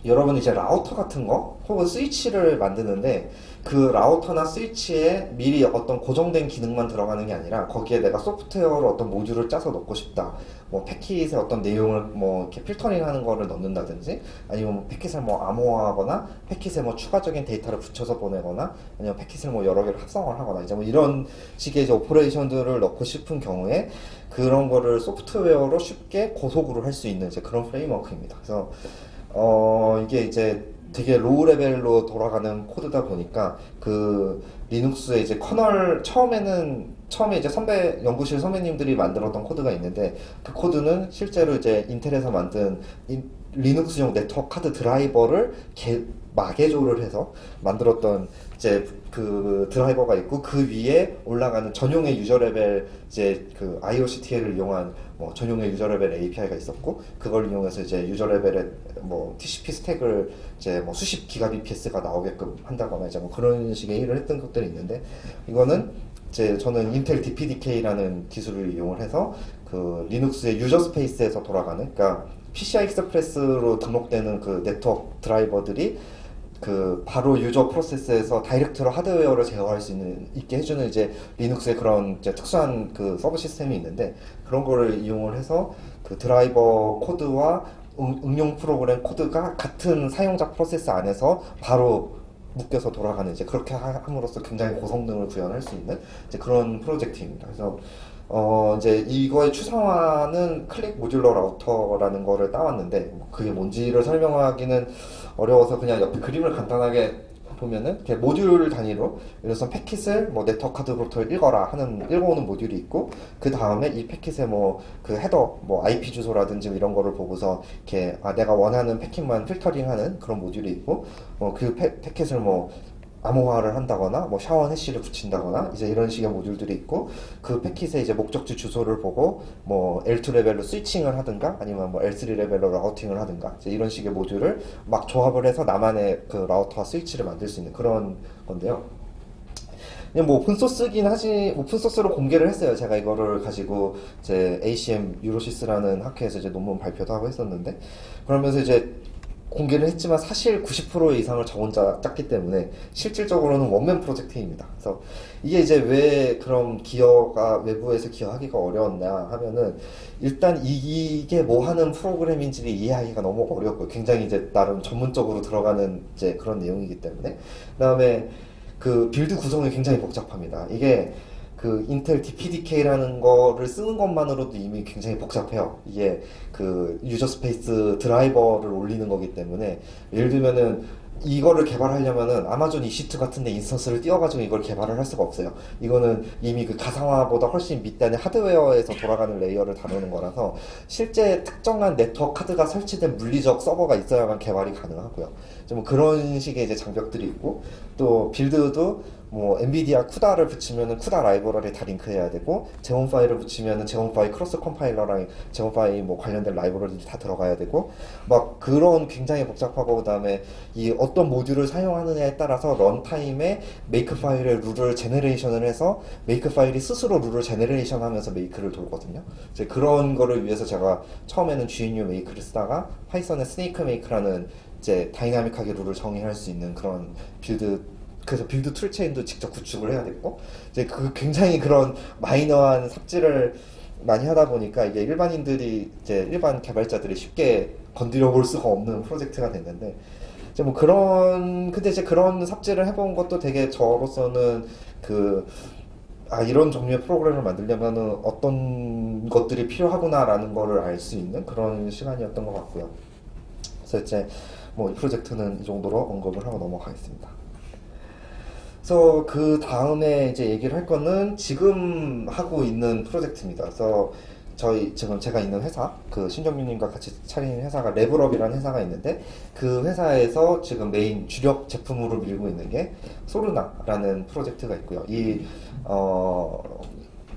여러분이 이제 라우터 같은 거, 혹은 스위치를 만드는데, 그 라우터나 스위치에 미리 어떤 고정된 기능만 들어가는 게 아니라, 거기에 내가 소프트웨어로 어떤 모듈을 짜서 넣고 싶다. 뭐, 패킷에 어떤 내용을 뭐, 이렇게 필터링 하는 거를 넣는다든지, 아니면 패킷을 뭐, 암호화하거나, 패킷에 뭐, 추가적인 데이터를 붙여서 보내거나, 아니면 패킷을 뭐, 여러 개를 합성을 하거나, 이제 뭐, 이런 식의 이제 오퍼레이션들을 넣고 싶은 경우에, 그런 거를 소프트웨어로 쉽게 고속으로 할 수 있는 이제 그런 프레임워크입니다. 그래서, 이게 이제 되게 로우 레벨로 돌아가는 코드다 보니까 그 리눅스의 이제 커널 처음에 이제 연구실 선배님들이 만들었던 코드가 있는데 그 코드는 실제로 이제 인텔에서 만든 리눅스용 네트워크 카드 드라이버를 마개조를 해서 만들었던 이제 그 드라이버가 있고 그 위에 올라가는 전용의 유저 레벨 이제 그 IOCTL을 이용한 뭐 전용의 유저 레벨 API가 있었고 그걸 이용해서 이제 유저 레벨의 뭐 TCP 스택을 이제 뭐 수십 기가 bps가 나오게끔 한다거나 이제 뭐 그런 식의 일을 했던 것들이 있는데 이거는 이제 저는 인텔 DPDK라는 기술을 이용을 해서 그 리눅스의 유저 스페이스에서 돌아가는 그러니까 PCI 익스프레스로 등록되는 그 네트워크 드라이버들이 그 바로 유저 프로세스에서 다이렉트로 하드웨어를 제어할 수 있게 해주는 이제 리눅스의 그런 이제 특수한 그 서브 시스템이 있는데 그런 거를 이용을 해서 그 드라이버 코드와 응용 프로그램 코드가 같은 사용자 프로세스 안에서 바로 묶여서 돌아가는 이제 그렇게 함으로써 굉장히 고성능을 구현할 수 있는 이제 그런 프로젝트입니다. 그래서 이제 이거의 추상화는 클릭 모듈러 라우터라는 거를 따왔는데 그게 뭔지를 설명하기는 어려워서 그냥 옆에 그림을 간단하게 보면은 이렇게 모듈 단위로 예를 들어서 패킷을 뭐 네트워크 카드부터 읽어오는 모듈이 있고 그 다음에 이 패킷의 뭐 그 헤더 뭐 IP 주소라든지 이런 거를 보고서 이렇게 내가 원하는 패킷만 필터링하는 그런 모듈이 있고 그 패킷을 뭐 암호화를 한다거나 뭐 샤워 해시를 붙인다거나 이제 이런 식의 모듈들이 있고 그 패킷의 이제 목적지 주소를 보고 뭐 L2 레벨로 스위칭을 하든가 아니면 뭐 L3 레벨로 라우팅을 하든가 이제 이런 식의 모듈을 막 조합을 해서 나만의 그 라우터와 스위치를 만들 수 있는 그런 건데요. 그냥 뭐 오픈소스로 공개를 했어요. 제가 이거를 가지고 이제 ACM 유로시스라는 학회에서 이제 논문 발표도 하고 했었는데 그러면서 이제 공개를 했지만 사실 90% 이상을 저 혼자 짰기 때문에 실질적으로는 원맨 프로젝트입니다. 그래서 이게 이제 왜 그럼 기여가 외부에서 기여하기가 어려웠냐 하면은 일단 이게 뭐 하는 프로그램인지를 이해하기가 너무 어렵고 굉장히 이제 나름 전문적으로 들어가는 이제 그런 내용이기 때문에 그다음에 그 빌드 구성이 굉장히 복잡합니다. 이게 그 인텔 DPDK라는 거를 쓰는 것만으로도 이미 굉장히 복잡해요. 이게 그 유저 스페이스 드라이버를 올리는 거기 때문에 예를 들면은 이거를 개발하려면은 아마존 EC2 같은 데 인스턴스를 띄워가지고 이걸 개발을 할 수가 없어요. 이거는 이미 그 가상화보다 훨씬 밑단의 하드웨어에서 돌아가는 레이어를 다루는 거라서 실제 특정한 네트워크 카드가 설치된 물리적 서버가 있어야만 개발이 가능하고요. 좀 그런 식의 이제 장벽들이 있고 또 빌드도 뭐 엔비디아 쿠다를 붙이면은 쿠다 라이브러리 다 링크해야 되고 제몬 파일을 붙이면은 제몬 파일 크로스 컴파일러랑 제몬 파일 뭐 관련된 라이브러리들이 다 들어가야 되고 막 그런 굉장히 복잡하고 그다음에 이 어떤 모듈을 사용하느냐에 따라서 런타임에 메이크 파일의 룰을 제네레이션을 해서 메이크 파일이 스스로 룰을 제네레이션하면서 메이크를 돌거든요. 이제 그런 거를 위해서 제가 처음에는 GNU 메이크를 쓰다가 파이썬의 스네이크 메이크라는 이제 다이나믹하게 룰을 정의할 수 있는 그런 그래서 빌드 툴체인도 직접 구축을 해야 됐고 이제 그 굉장히 그런 마이너한 삽질을 많이 하다 보니까 이게 일반인들이 이제 일반 개발자들이 쉽게 건드려 볼 수가 없는 프로젝트가 됐는데 이제 뭐 그런 근데 이제 그런 삽질을 해본 것도 되게 저로서는 그 이런 종류의 프로그램을 만들려면은 어떤 것들이 필요하구나라는 거를 알 수 있는 그런 시간이었던 것 같고요. 그래서 이제 뭐 이 프로젝트는 이 정도로 언급을 하고 넘어가겠습니다. 그래서 그 다음에 이제 얘기를 할 거는 지금 하고 있는 프로젝트입니다. 그래서 지금 제가 있는 회사, 그 신정민님과 같이 차린 회사가 레벨업이라는 회사가 있는데 그 회사에서 지금 메인 주력 제품으로 밀고 있는 게 소르나라는 프로젝트가 있고요.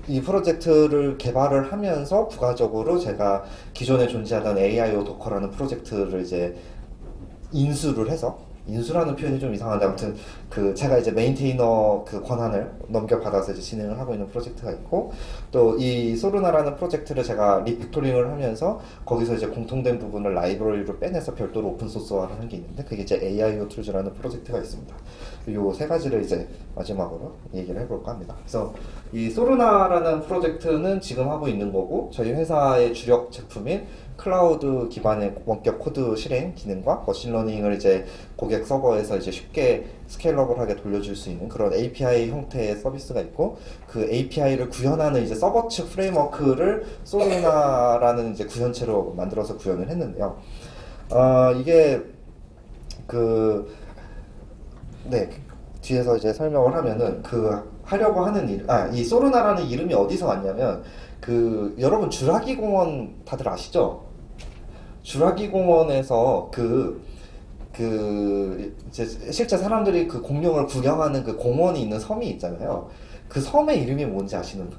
이 프로젝트를 개발을 하면서 부가적으로 제가 기존에 존재하던 AIO 도커라는 프로젝트를 이제 인수를 해서 인수라는 표현이 좀 이상한데 아무튼 그 제가 이제 메인테이너 그 권한을 넘겨받아서 이제 진행을 하고 있는 프로젝트가 있고 또 이 소르나라는 프로젝트를 제가 리팩토링을 하면서 거기서 이제 공통된 부분을 라이브러리로 빼내서 별도로 오픈소스화를 한 게 있는데 그게 이제 AIO 툴즈라는 프로젝트가 있습니다. 요 세 가지를 이제 마지막으로 얘기를 해볼까 합니다. 그래서 이 소르나라는 프로젝트는 지금 하고 있는 거고 저희 회사의 주력 제품인 클라우드 기반의 원격 코드 실행 기능과 머신러닝을 이제 고객 서버에서 이제 쉽게 스케일러블하게 돌려줄 수 있는 그런 API 형태의 서비스가 있고 그 API를 구현하는 이제 서버 측 프레임워크를 소르나라는 이제 구현체로 만들어서 구현을 했는데요. 이게 네, 뒤에서 이제 설명을 하면은 하려고 하는 이 소르나라는 이름이 어디서 왔냐면 여러분 주라기 공원 다들 아시죠? 주라기 공원에서 이제 실제 사람들이 그 공룡을 구경하는 그 공원이 있는 섬이 있잖아요. 그 섬의 이름이 뭔지 아시는 분?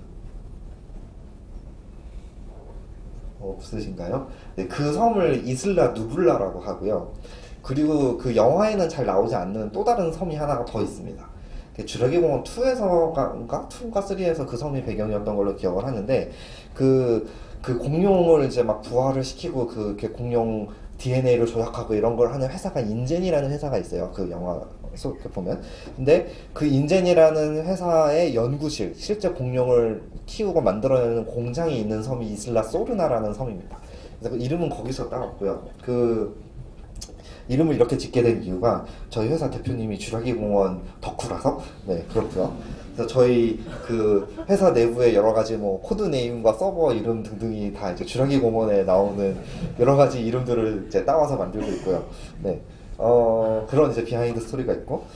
없으신가요? 네, 그 섬을 이슬라 누블라라고 하고요. 그리고 그 영화에는 잘 나오지 않는 또 다른 섬이 하나가 더 있습니다. 주라기 공원 2에서인가? 2가 3에서 그 섬이 배경이었던 걸로 기억을 하는데 그 공룡을 이제 막 부화를 시키고 공룡 DNA를 조작하고 이런 걸 하는 회사가 인젠이라는 회사가 있어요. 그 영화 속에 보면. 근데 그 인젠이라는 회사의 연구실, 실제 공룡을 키우고 만들어내는 공장이 있는 섬이 이슬라 소르나라는 섬입니다. 그래서 그 이름은 거기서 따왔고요. 이름을 이렇게 짓게 된 이유가 저희 회사 대표님이 주라기 공원 덕후라서 네 그렇고요. 그래서 저희 그 회사 내부에 여러 가지 뭐 코드 네임과 서버 이름 등등이 다 이제 주라기 공원에 나오는 여러 가지 이름들을 이제 따와서 만들고 있고요. 네, 그런 이제 비하인드 스토리가 있고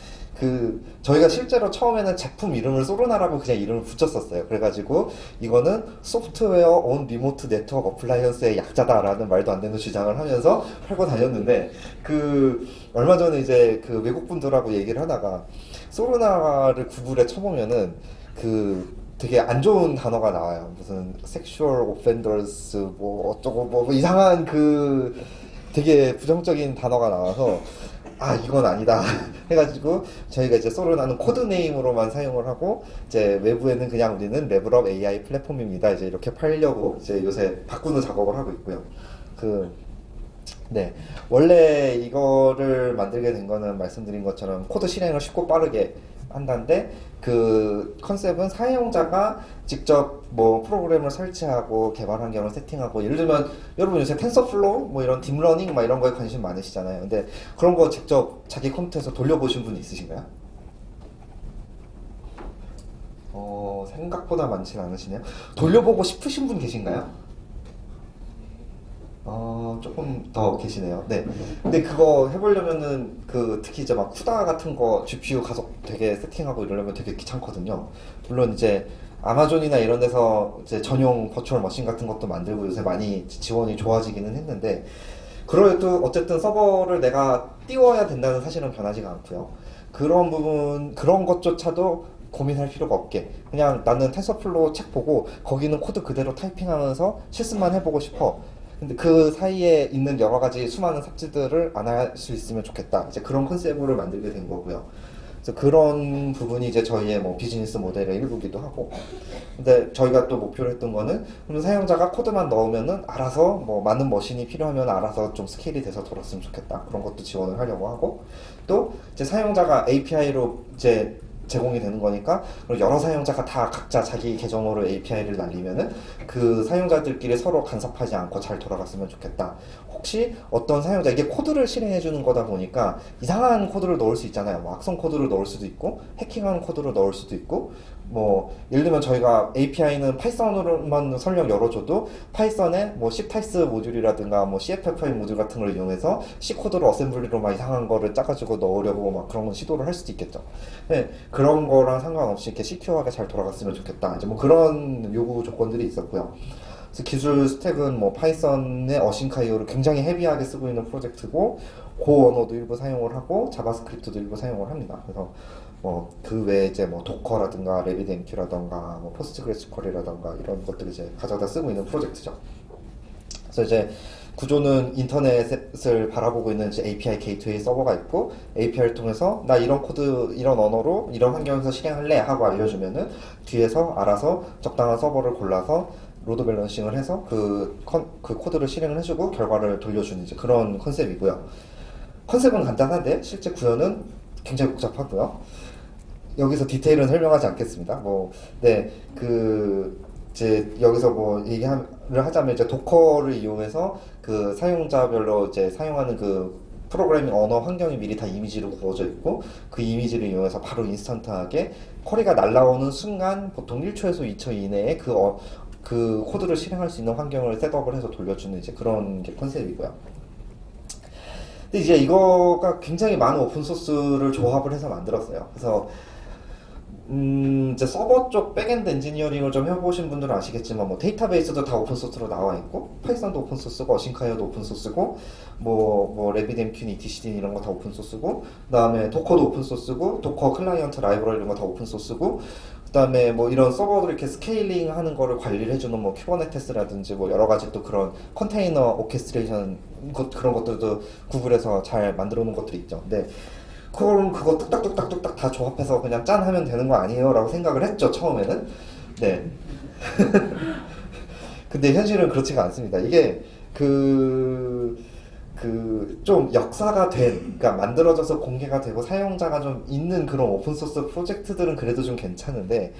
저희가 실제로 처음에는 제품 이름을 소르나라고 그냥 이름을 붙였었어요. 그래가지고 이거는 소프트웨어 온 리모트 네트워크 어플라이언스의 약자다라는 말도 안 되는 주장을 하면서 팔고 다녔는데 얼마 전에 이제 외국 분들하고 얘기를 하다가 소르나를 구글에 쳐보면은 되게 안 좋은 단어가 나와요. 무슨 섹슈얼 오펜더스 뭐 어쩌고 뭐 이상한 되게 부정적인 단어가 나와서 이건 아니다 해가지고 저희가 이제 소르나는 코드네임으로만 사용을 하고 이제 외부에는 그냥 우리는 레벨업 AI 플랫폼입니다 이제 이렇게 팔려고 이제 요새 바꾸는 작업을 하고 있고요. 네, 원래 이거를 만들게 된 거는 말씀드린 것처럼 코드 실행을 쉽고 빠르게 한다는데 컨셉은 사용자가 직접 뭐 프로그램을 설치하고 개발 환경을 세팅하고 예를 들면 여러분 요새 텐서플로우 뭐 이런 딥러닝 막 이런 거에 관심 많으시잖아요. 근데 그런 거 직접 자기 컴퓨터에서 돌려보신 분 있으신가요? 생각보다 많지는 않으시네요. 돌려보고 싶으신 분 계신가요? 조금 더 계시네요. 네. 근데 그거 해보려면은 특히 이제 막 쿠다 같은 거 GPU 가속 되게 세팅하고 이러려면 되게 귀찮거든요. 물론 이제 아마존이나 이런 데서 이제 전용 버추얼 머신 같은 것도 만들고 요새 많이 지원이 좋아지기는 했는데 그래도 어쨌든 서버를 내가 띄워야 된다는 사실은 변하지가 않고요. 그런 것조차도 고민할 필요가 없게 그냥 나는 텐서플로우 책 보고 거기는 코드 그대로 타이핑하면서 실습만 해보고 싶어. 근데 그 사이에 있는 여러 가지 수많은 삽질들을 안 할 수 있으면 좋겠다. 이제 그런 컨셉으로 만들게 된 거고요. 그래서 그런 부분이 이제 저희의 뭐 비즈니스 모델의 일부기도 하고. 근데 저희가 또 목표로 했던 거는 그럼 사용자가 코드만 넣으면은 알아서 뭐 많은 머신이 필요하면 알아서 좀 스케일이 돼서 돌았으면 좋겠다. 그런 것도 지원을 하려고 하고 또 이제 사용자가 API로 이제 제공이 되는 거니까, 그리고 여러 사용자가 다 각자 자기 계정으로 API를 날리면은 그 사용자들끼리 서로 간섭하지 않고 잘 돌아갔으면 좋겠다. 혹시 어떤 사용자, 이게 코드를 실행해 주는 거다 보니까 이상한 코드를 넣을 수 있잖아요. 뭐 악성 코드를 넣을 수도 있고 해킹한 코드를 넣을 수도 있고, 뭐 예를 들면 저희가 API는 파이썬으로만 설령 열어줘도 파이썬에 뭐 C타입스 모듈이라든가 뭐 CFFI 모듈 같은 걸 이용해서 C 코드로 어셈블리로 막 이상한 거를 짜가지고 넣으려고 막 그런 건 시도를 할 수도 있겠죠. 네, 그런 거랑 상관없이 이렇게 시큐어하게 잘 돌아갔으면 좋겠다. 이제 뭐 그런 요구 조건들이 있었고요. 그래서 기술 스택은 뭐 파이썬의 어싱카이오를 굉장히 헤비하게 쓰고 있는 프로젝트고, 고 언어도 일부 사용을 하고 자바스크립트도 일부 사용을 합니다. 그래서 뭐 그 외에 이제 뭐 도커라든가 레비드엠큐라든가 뭐 포스트그레스컬이라든가 이런 것들을 이제 가져다 쓰고 있는 프로젝트죠. 그래서 이제 구조는 인터넷을 바라보고 있는 이제 API 게이트웨이 서버가 있고, API를 통해서 나 이런 코드 이런 언어로 이런 환경에서 실행할래 하고 알려주면은 뒤에서 알아서 적당한 서버를 골라서 로드 밸런싱을 해서 그 코드를 실행을 해주고 결과를 돌려주는 이제 그런 컨셉이고요. 컨셉은 간단한데 실제 구현은 굉장히 복잡하고요. 여기서 디테일은 설명하지 않겠습니다. 뭐, 네, 이제 여기서 뭐 얘기를 하자면 이제 도커를 이용해서 그 사용자별로 이제 사용하는 그 프로그래밍 언어 환경이 미리 다 이미지로 구워져 있고, 그 이미지를 이용해서 바로 인스턴트하게 쿼리가 날라오는 순간 보통 1초에서 2초 이내에 그 코드를 실행할 수 있는 환경을 셋업을 해서 돌려주는 이제 그런 게 컨셉이고요. 근데 이제 이거가 굉장히 많은 오픈소스를 조합을 해서 만들었어요. 그래서 이제 서버 쪽 백엔드 엔지니어링을 좀 해보신 분들은 아시겠지만, 뭐 데이터베이스도 다 오픈소스로 나와 있고, 파이썬도 오픈소스고, 어싱카이어도 오픈소스고, 뭐 레비드엠큐, etcd 이런 거 다 오픈소스고, 그 다음에 도커도 오픈소스고, 도커 클라이언트 라이브러리 이런 거 다 오픈소스고, 그 다음에 뭐 이런 서버들 이렇게 스케일링 하는 거를 관리를 해주는 뭐 큐버네티스라든지 뭐 여러 가지 또 그런 컨테이너 오케스트레이션 그런 것들도 구글에서 잘 만들어 놓은 것들이 있죠. 근데 그거 뚝딱뚝딱뚝딱 다 조합해서 그냥 짠 하면 되는 거 아니에요? 라고 생각을 했죠, 처음에는. 네. 근데 현실은 그렇지가 않습니다. 이게 좀 역사가 된, 그러니까 만들어져서 공개가 되고 사용자가 좀 있는 그런 오픈소스 프로젝트들은 그래도 좀 괜찮은데,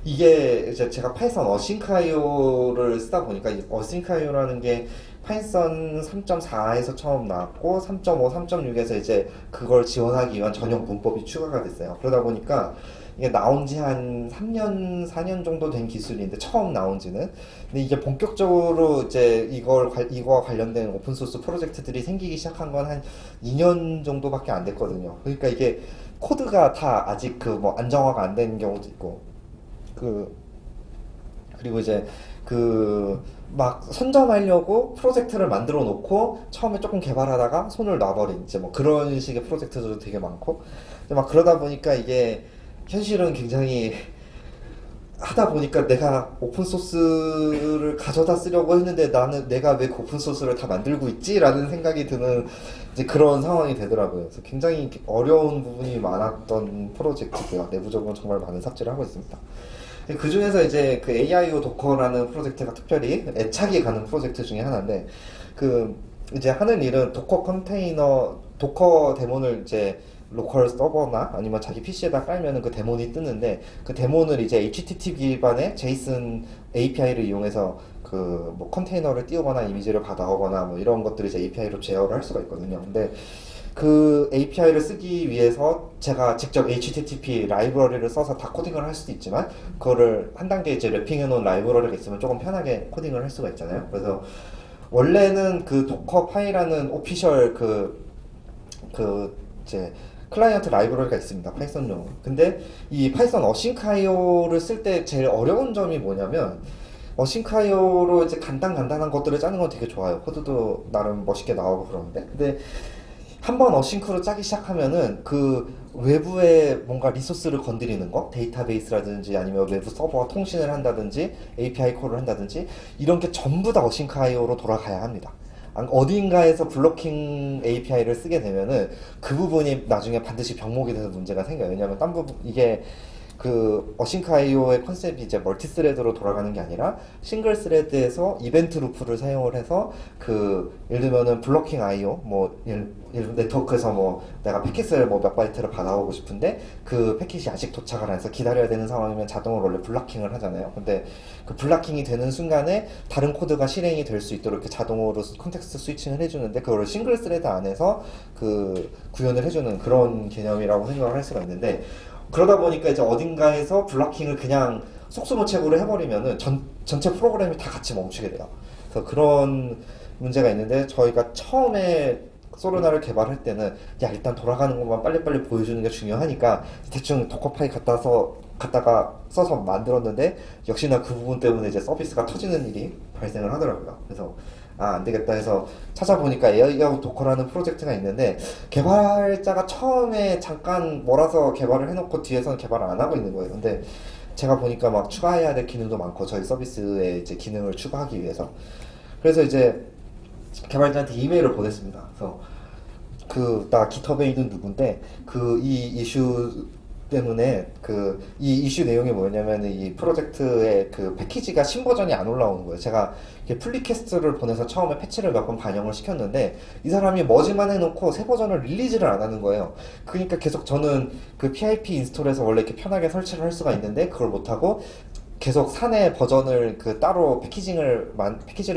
이게 이제 제가 파이썬 어싱카이오를 쓰다 보니까 이 어싱카이오라는 게 파이썬 3.4에서 처음 나왔고 3.5, 3.6에서 이제 그걸 지원하기 위한 전용 문법이 추가가 됐어요. 그러다 보니까 이게 나온 지 한 3년, 4년 정도 된 기술인데, 처음 나온 지는. 근데 이게 본격적으로 이제 이거와 관련된 오픈소스 프로젝트들이 생기기 시작한 건 한 2년 정도밖에 안 됐거든요. 그러니까 이게 코드가 다 아직 뭐 안정화가 안 된 경우도 있고, 그리고 이제 막 선점하려고 프로젝트를 만들어 놓고 처음에 조금 개발하다가 손을 놔버린 이제 뭐 그런 식의 프로젝트들도 되게 많고, 막 그러다 보니까 이게 현실은 굉장히 하다 보니까 내가 오픈소스를 가져다 쓰려고 했는데 내가 왜 그 오픈소스를 다 만들고 있지? 라는 생각이 드는 이제 그런 상황이 되더라고요. 그래서 굉장히 어려운 부분이 많았던 프로젝트고요. 내부적으로 정말 많은 삽질을 하고 있습니다. 그 중에서 이제 그 AIO 도커라는 프로젝트가 특별히 애착이 가는 프로젝트 중에 하나인데, 이제 하는 일은 도커 데몬을 이제 로컬 서버나 아니면 자기 PC에다 깔면은 그 데몬이 뜨는데, 그 데몬을 이제 HTTP 기반의 JSON API를 이용해서 뭐 컨테이너를 띄우거나 이미지를 받아오거나 뭐 이런 것들을 이제 API로 제어를 할 수가 있거든요. 근데 그 API를 쓰기 위해서 제가 직접 HTTP 라이브러리를 써서 다 코딩을 할 수도 있지만, 그거를 한 단계 이제 랩핑해 놓은 라이브러리가 있으면 조금 편하게 코딩을 할 수가 있잖아요. 그래서 원래는 그 도커 파이라는 오피셜 이제 클라이언트 라이브러리가 있습니다. 파이썬용. 근데 이 파이썬 어싱카이오를 쓸 때 제일 어려운 점이 뭐냐면, 어싱카이오로 이제 간단한 것들을 짜는 건 되게 좋아요. 코드도 나름 멋있게 나오고 그러는데, 근데 한번 어싱크로 짜기 시작하면은 그 외부에 뭔가 리소스를 건드리는 거, 데이터베이스라든지 아니면 외부 서버와 통신을 한다든지 API 콜을 한다든지 이런 게 전부 다 어싱카이오로 돌아가야 합니다. 어딘가에서 블로킹 API를 쓰게 되면은 그 부분이 나중에 반드시 병목이 돼서 문제가 생겨요. 왜냐하면 딴 부분, 이게 그 어싱크IO의 컨셉이 이제 멀티스레드로 돌아가는 게 아니라 싱글 스레드에서 이벤트 루프를 사용을 해서 그 예를 들면은 블로킹 IO 뭐 네트워크에서 뭐 내가 패킷을 뭐 몇 바이트를 받아오고 싶은데 그 패킷이 아직 도착을 안 해서 기다려야 되는 상황이면 자동으로 원래 블락킹을 하잖아요. 근데 그 블락킹이 되는 순간에 다른 코드가 실행이 될 수 있도록 이렇게 자동으로 컨텍스트 스위칭을 해주는데 그거를 싱글 스레드 안에서 그 구현을 해주는 그런 개념이라고 생각을 할 수가 있는데 그러다 보니까 이제 어딘가에서 블락킹을 그냥 속수무책으로 해버리면은 전체 프로그램이 다 같이 멈추게 돼요. 그래서 그런 문제가 있는데 저희가 처음에 소르나를 개발할 때는 야 일단 돌아가는 것만 빨리빨리 보여주는 게 중요하니까 대충 도커 파일 갖다가 써서 만들었는데 역시나 그 부분 때문에 이제 서비스가 터지는 일이 발생을 하더라고요. 그래서 안 되겠다 해서 찾아보니까 에어아웃 도커라는 프로젝트가 있는데 개발자가 처음에 잠깐 몰아서 개발을 해놓고 뒤에서는 개발을 안 하고 있는 거예요. 근데 제가 보니까 막 추가해야 될 기능도 많고 저희 서비스에 이제 기능을 추가하기 위해서 그래서 이제 개발자한테 이메일을 보냈습니다. 그래서 나 깃허브에 있는 누군데 이 이슈 때문에 이 이슈 내용이 뭐냐면 이 프로젝트의 그 패키지가 신버전이 안 올라오는 거예요. 제가 이렇게 플리캐스트를 보내서 처음에 패치를 몇 번 반영을 시켰는데 이 사람이 머지만 해놓고 새 버전을 릴리즈를 안 하는 거예요. 그러니까 계속 저는 그 PIP 인스톨해서 원래 이렇게 편하게 설치를 할 수가 있는데 그걸 못하고 계속 사내 버전을 따로 패키지를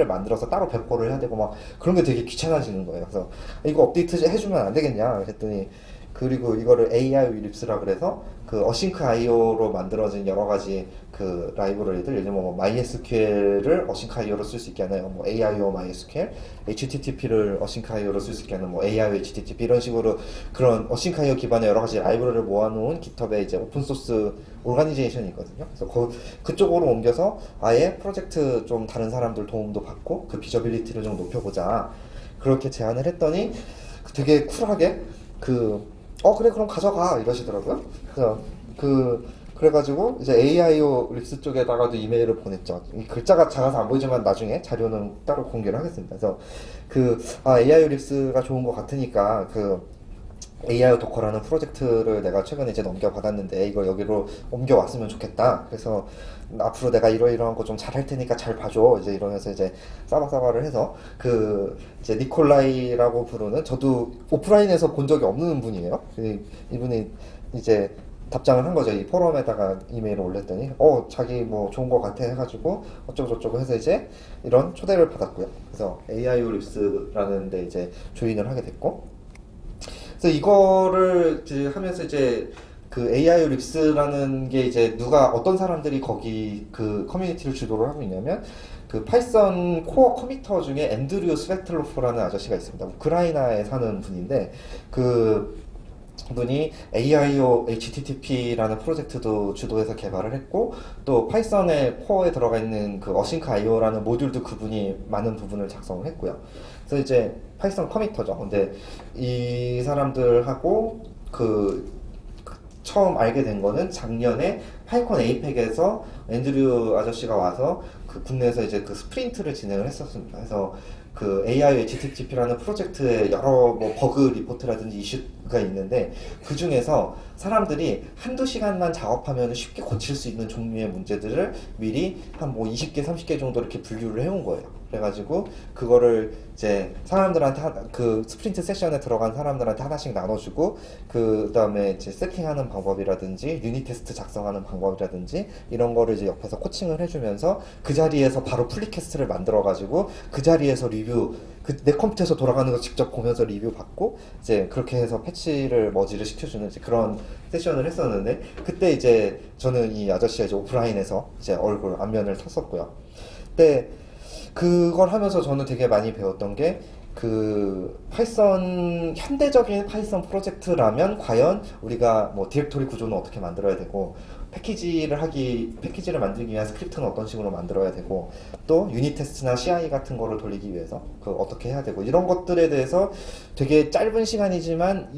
만들어서 따로 배포를 해야 되고 막 그런 게 되게 귀찮아지는 거예요. 그래서 이거 업데이트 해주면 안 되겠냐 그랬더니 그리고 이거를 AI 립스라 그래서 그 어싱크IO로 만들어진 여러 가지 그 라이브러리들 예를 들면 뭐 MySQL을 어싱크IO로 쓸 수 있게 하나요? 뭐 AIO MySQL, HTTP를 어싱크IO로 쓸 수 있게 하는 뭐 AIO HTTP 이런 식으로 그런 어싱크IO 기반의 여러 가지 라이브러리를 모아놓은 깃허브의 이제 오픈소스 오르가니제이션이 있거든요. 그래서 그쪽으로 옮겨서 아예 프로젝트 좀 다른 사람들 도움도 받고 그 비저빌리티를 좀 높여보자 그렇게 제안을 했더니 되게 쿨하게 그래 그럼 가져가 이러시더라고요. 그래서 그래가지고 이제 AIO 립스 쪽에다가도 이메일을 보냈죠. 이 글자가 작아서 안 보이지만 나중에 자료는 따로 공개를 하겠습니다. 그래서 AIO 립스가 좋은 것 같으니까 AIO 도커라는 프로젝트를 내가 최근에 이제 넘겨받았는데 이거 여기로 옮겨왔으면 좋겠다. 그래서 앞으로 내가 이러이러한 거 좀 잘할 테니까 잘 봐줘. 이제 이러면서 이제 싸바싸바를 해서 이제 니콜라이라고 부르는 저도 오프라인에서 본 적이 없는 분이에요. 이분이 이제 답장을 한 거죠. 이 포럼에다가 이메일을 올렸더니 자기 뭐 좋은 거 같아 해가지고 어쩌고저쩌고 해서 이제 이런 초대를 받았고요. 그래서 AIO 립스라는 데 이제 조인을 하게 됐고 그래서 이거를 이제 하면서 이제 AIO 립스라는 게 이제 어떤 사람들이 거기 커뮤니티를 주도를 하고 있냐면 파이썬 코어 커미터 중에 앤드류 스베틀로프라는 아저씨가 있습니다. 우크라이나에 사는 분인데 분이 AIO HTTP라는 프로젝트도 주도해서 개발을 했고 또 파이썬의 코어에 들어가 있는 어싱크IO라는 모듈도 그분이 많은 부분을 작성을 했고요. 그래서 이제 파이썬 커미터죠. 근데 이 사람들하고 처음 알게 된 거는 작년에 파이콘 에이펙에서 앤드류 아저씨가 와서 국내에서 이제 스프린트를 진행을 했었습니다. 그래서 AIO HTTP라는 프로젝트에 여러 뭐 버그 리포트라든지 이슈가 있는데 그 중에서 사람들이 한두 시간만 작업하면 쉽게 고칠 수 있는 종류의 문제들을 미리 한 뭐 20개, 30개 정도 이렇게 분류를 해온 거예요. 그래가지고 그거를 이제 사람들한테 스프린트 세션에 들어간 사람들한테 하나씩 나눠주고 그 다음에 이제 세팅하는 방법이라든지 유닛 테스트 작성하는 방법이라든지 이런 거를 이제 옆에서 코칭을 해주면서 그 자리에서 바로 플리캐스트를 만들어가지고 그 자리에서 리뷰 내 컴퓨터에서 돌아가는 거 직접 보면서 리뷰 받고 이제 그렇게 해서 패치를 머지를 시켜주는 이제 그런 세션을 했었는데 그때 이제 저는 이 아저씨가 이제 오프라인에서 이제 안면을 탔었고요. 근데 그걸 하면서 저는 되게 많이 배웠던 게 현대적인 파이썬 프로젝트라면 과연 우리가 뭐 디렉토리 구조는 어떻게 만들어야 되고 패키지를 만들기 위한 스크립트는 어떤 식으로 만들어야 되고 또 유닛 테스트나 CI 같은 거를 돌리기 위해서 어떻게 해야 되고 이런 것들에 대해서 되게 짧은 시간이지만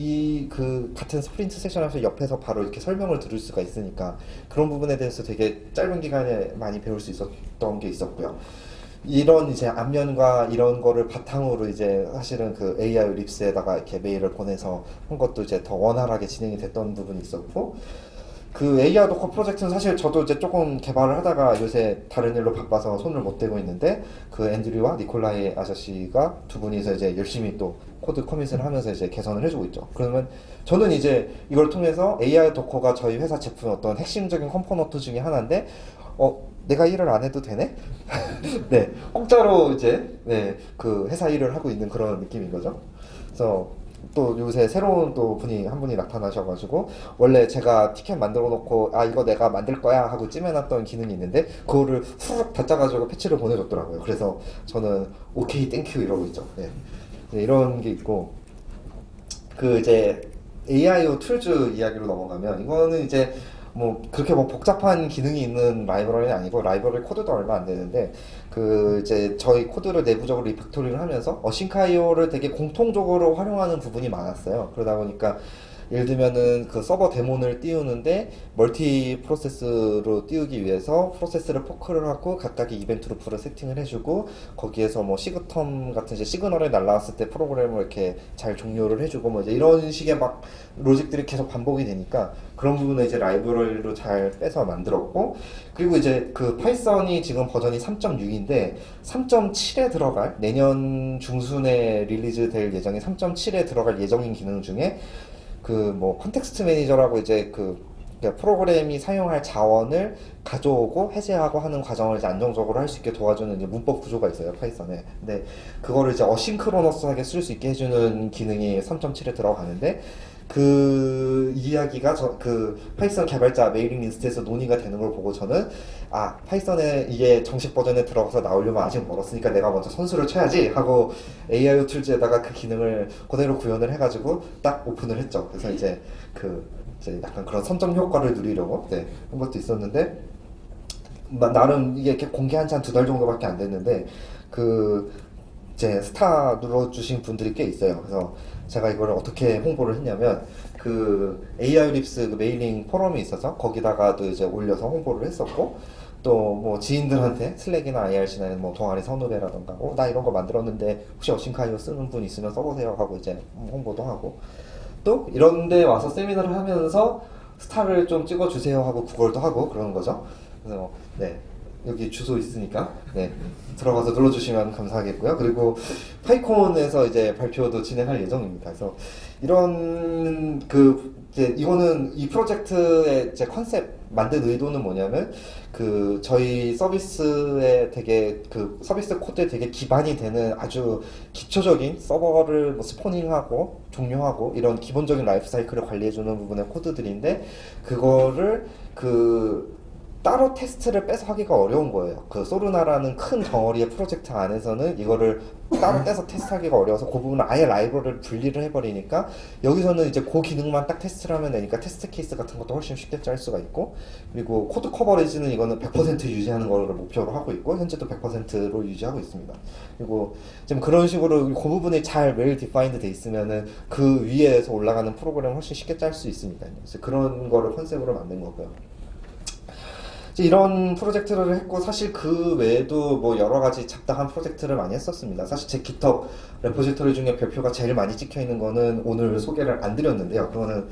같은 스프린트 세션에서 옆에서 바로 이렇게 설명을 들을 수가 있으니까 그런 부분에 대해서 되게 짧은 기간에 많이 배울 수 있었던 게 있었고요. 이런 이제 안면과 이런 거를 바탕으로 이제 사실은 AIO 립스에다가 이렇게 메일을 보내서 한 것도 이제 더 원활하게 진행이 됐던 부분이 있었고 그 AR 도커 프로젝트는 사실 저도 이제 조금 개발을 하다가 요새 다른 일로 바빠서 손을 못 대고 있는데 그 앤드류와 니콜라이 아저씨가 두 분이서 이제 열심히 또 코드 커밋을 하면서 이제 개선을 해주고 있죠. 그러면 저는 이제 이걸 통해서 AR 도커가 저희 회사 제품의 어떤 핵심적인 컴포넌트 중에 하나인데 내가 일을 안 해도 되네? 네, 공짜로 이제 네, 그 회사 일을 하고 있는 그런 느낌인 거죠. 그래서 또 요새 새로운 또 분이 한 분이 나타나셔가지고 원래 제가 티켓 만들어 놓고 이거 내가 만들 거야 하고 찜해놨던 기능이 있는데 그거를 후룩 다 짜가지고 패치를 보내줬더라고요. 그래서 저는 오케이 땡큐 이러고 있죠. 네. 네, 이런 게 있고 그 이제 AIO 툴즈 이야기로 넘어가면 이거는 이제 뭐 그렇게 뭐 복잡한 기능이 있는 라이브러리는 아니고 라이브러리 코드도 얼마 안 되는데 그 이제 저희 코드를 내부적으로 리팩토링을 하면서 어싱카이오를 되게 공통적으로 활용하는 부분이 많았어요. 그러다 보니까 예를 들면은 그 서버 데몬을 띄우는데 멀티 프로세스로 띄우기 위해서 프로세스를 포크를 하고 각각의 이벤트 루프를 세팅을 해주고 거기에서 뭐 시그텀 같은 이제 시그널이 날라왔을 때 프로그램을 이렇게 잘 종료를 해주고 뭐 이제 이런 식의 막 로직들이 계속 반복이 되니까 그런 부분을 이제 라이브러리로 잘 빼서 만들었고 그리고 이제 그 파이썬이 지금 버전이 3.6인데 3.7에 들어갈 내년 중순에 릴리즈 될 예정인 3.7에 들어갈 예정인 기능 중에 그 뭐 컨텍스트 매니저라고 이제 그러니까 프로그램이 사용할 자원을 가져오고 해제하고 하는 과정을 이제 안정적으로 할 수 있게 도와주는 이제 문법 구조가 있어요 파이썬에. 근데 그거를 이제 어싱크로너스하게 쓸 수 있게 해주는 기능이 3.7에 들어가는데 그 이야기가 그 파이썬 개발자 메일링 리스트에서 논의가 되는 걸 보고 저는 파이썬에 이게 정식 버전에 들어가서 나오려면 아직 멀었으니까 내가 먼저 선수를 쳐야지 하고 AIO 툴즈에다가 그 기능을 그대로 구현을 해가지고 딱 오픈을 했죠. 그래서 이제 이제 약간 그런 선점 효과를 누리려고 한 것도 있었는데 나름 이게 이렇게 공개한 지 한 2달 정도밖에 안 됐는데 이제 스타 눌러주신 분들이 꽤 있어요. 그래서 제가 이거를 어떻게 홍보를 했냐면 그 AI 립스 그 메일링 포럼이 있어서 거기다가도 이제 올려서 홍보를 했었고 또 뭐 지인들한테 슬랙이나 IRC나 뭐 동아리 선후배라던가 나 이런 거 만들었는데 혹시 어싱카이오 쓰는 분 있으면 써보세요 하고 이제 홍보도 하고 또 이런데 와서 세미나를 하면서 스타를 좀 찍어주세요 하고 구걸도 하고 그러는 거죠. 그래서 네. 여기 주소 있으니까 들어가서 눌러주시면 감사하겠고요. 그리고 파이콘에서 이제 발표도 진행할 예정입니다. 그래서 이런 이제 이거는 이 프로젝트의 이제 컨셉 만든 의도는 뭐냐면 저희 서비스에 되게 서비스 코드에 되게 기반이 되는 아주 기초적인 서버를 뭐 스포닝하고 종료하고 이런 기본적인 라이프 사이클을 관리해주는 부분의 코드들인데 그거를 따로 테스트를 빼서 하기가 어려운 거예요. 소르나라는 큰 덩어리의 프로젝트 안에서는 이거를 따로 떼서 테스트하기가 어려워서 그 부분은 아예 라이브러리를 분리를 해버리니까 여기서는 이제 그 기능만 딱 테스트를 하면 되니까 테스트 케이스 같은 것도 훨씬 쉽게 짤 수가 있고 그리고 코드 커버리지는 이거는 100% 유지하는 거를 목표로 하고 있고 현재도 100%로 유지하고 있습니다. 그리고 지금 그런 식으로 그 부분이 잘 웰 디파인드 돼 있으면은 그 위에서 올라가는 프로그램을 훨씬 쉽게 짤 수 있습니다. 그래서 그런 거를 컨셉으로 만든 거고요. 이런 프로젝트를 했고 사실 그 외에도 뭐 여러 가지 잡다한 프로젝트를 많이 했었습니다. 사실 제 GitHub 레포지토리 중에 별표가 제일 많이 찍혀 있는 거는 오늘 소개를 안 드렸는데요. 그거는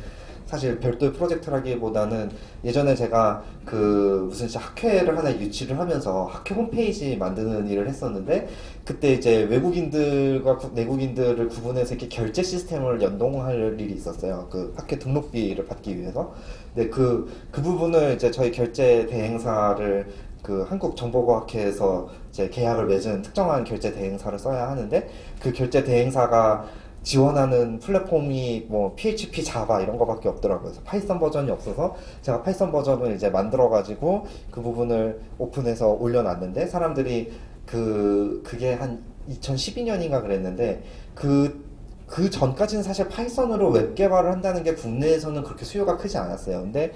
사실 별도의 프로젝트라기보다는 예전에 제가 무슨 학회를 하나 유치를 하면서 학회 홈페이지 만드는 일을 했었는데 그때 이제 외국인들과 내국인들을 구분해서 이렇게 결제 시스템을 연동할 일이 있었어요. 학회 등록비를 받기 위해서. 근데 그 부분을 이제 저희 결제 대행사를 한국정보과학회에서 이제 계약을 맺은 특정한 결제 대행사를 써야 하는데 그 결제 대행사가 지원하는 플랫폼이 뭐 PHP, 자바 이런 거밖에 없더라고요. 그래서 파이썬 버전이 없어서 제가 파이썬 버전을 이제 만들어가지고 그 부분을 오픈해서 올려놨는데 사람들이 그게 한 2012년인가 그랬는데 그 전까지는 사실 파이썬으로 웹 개발을 한다는 게 국내에서는 그렇게 수요가 크지 않았어요. 근데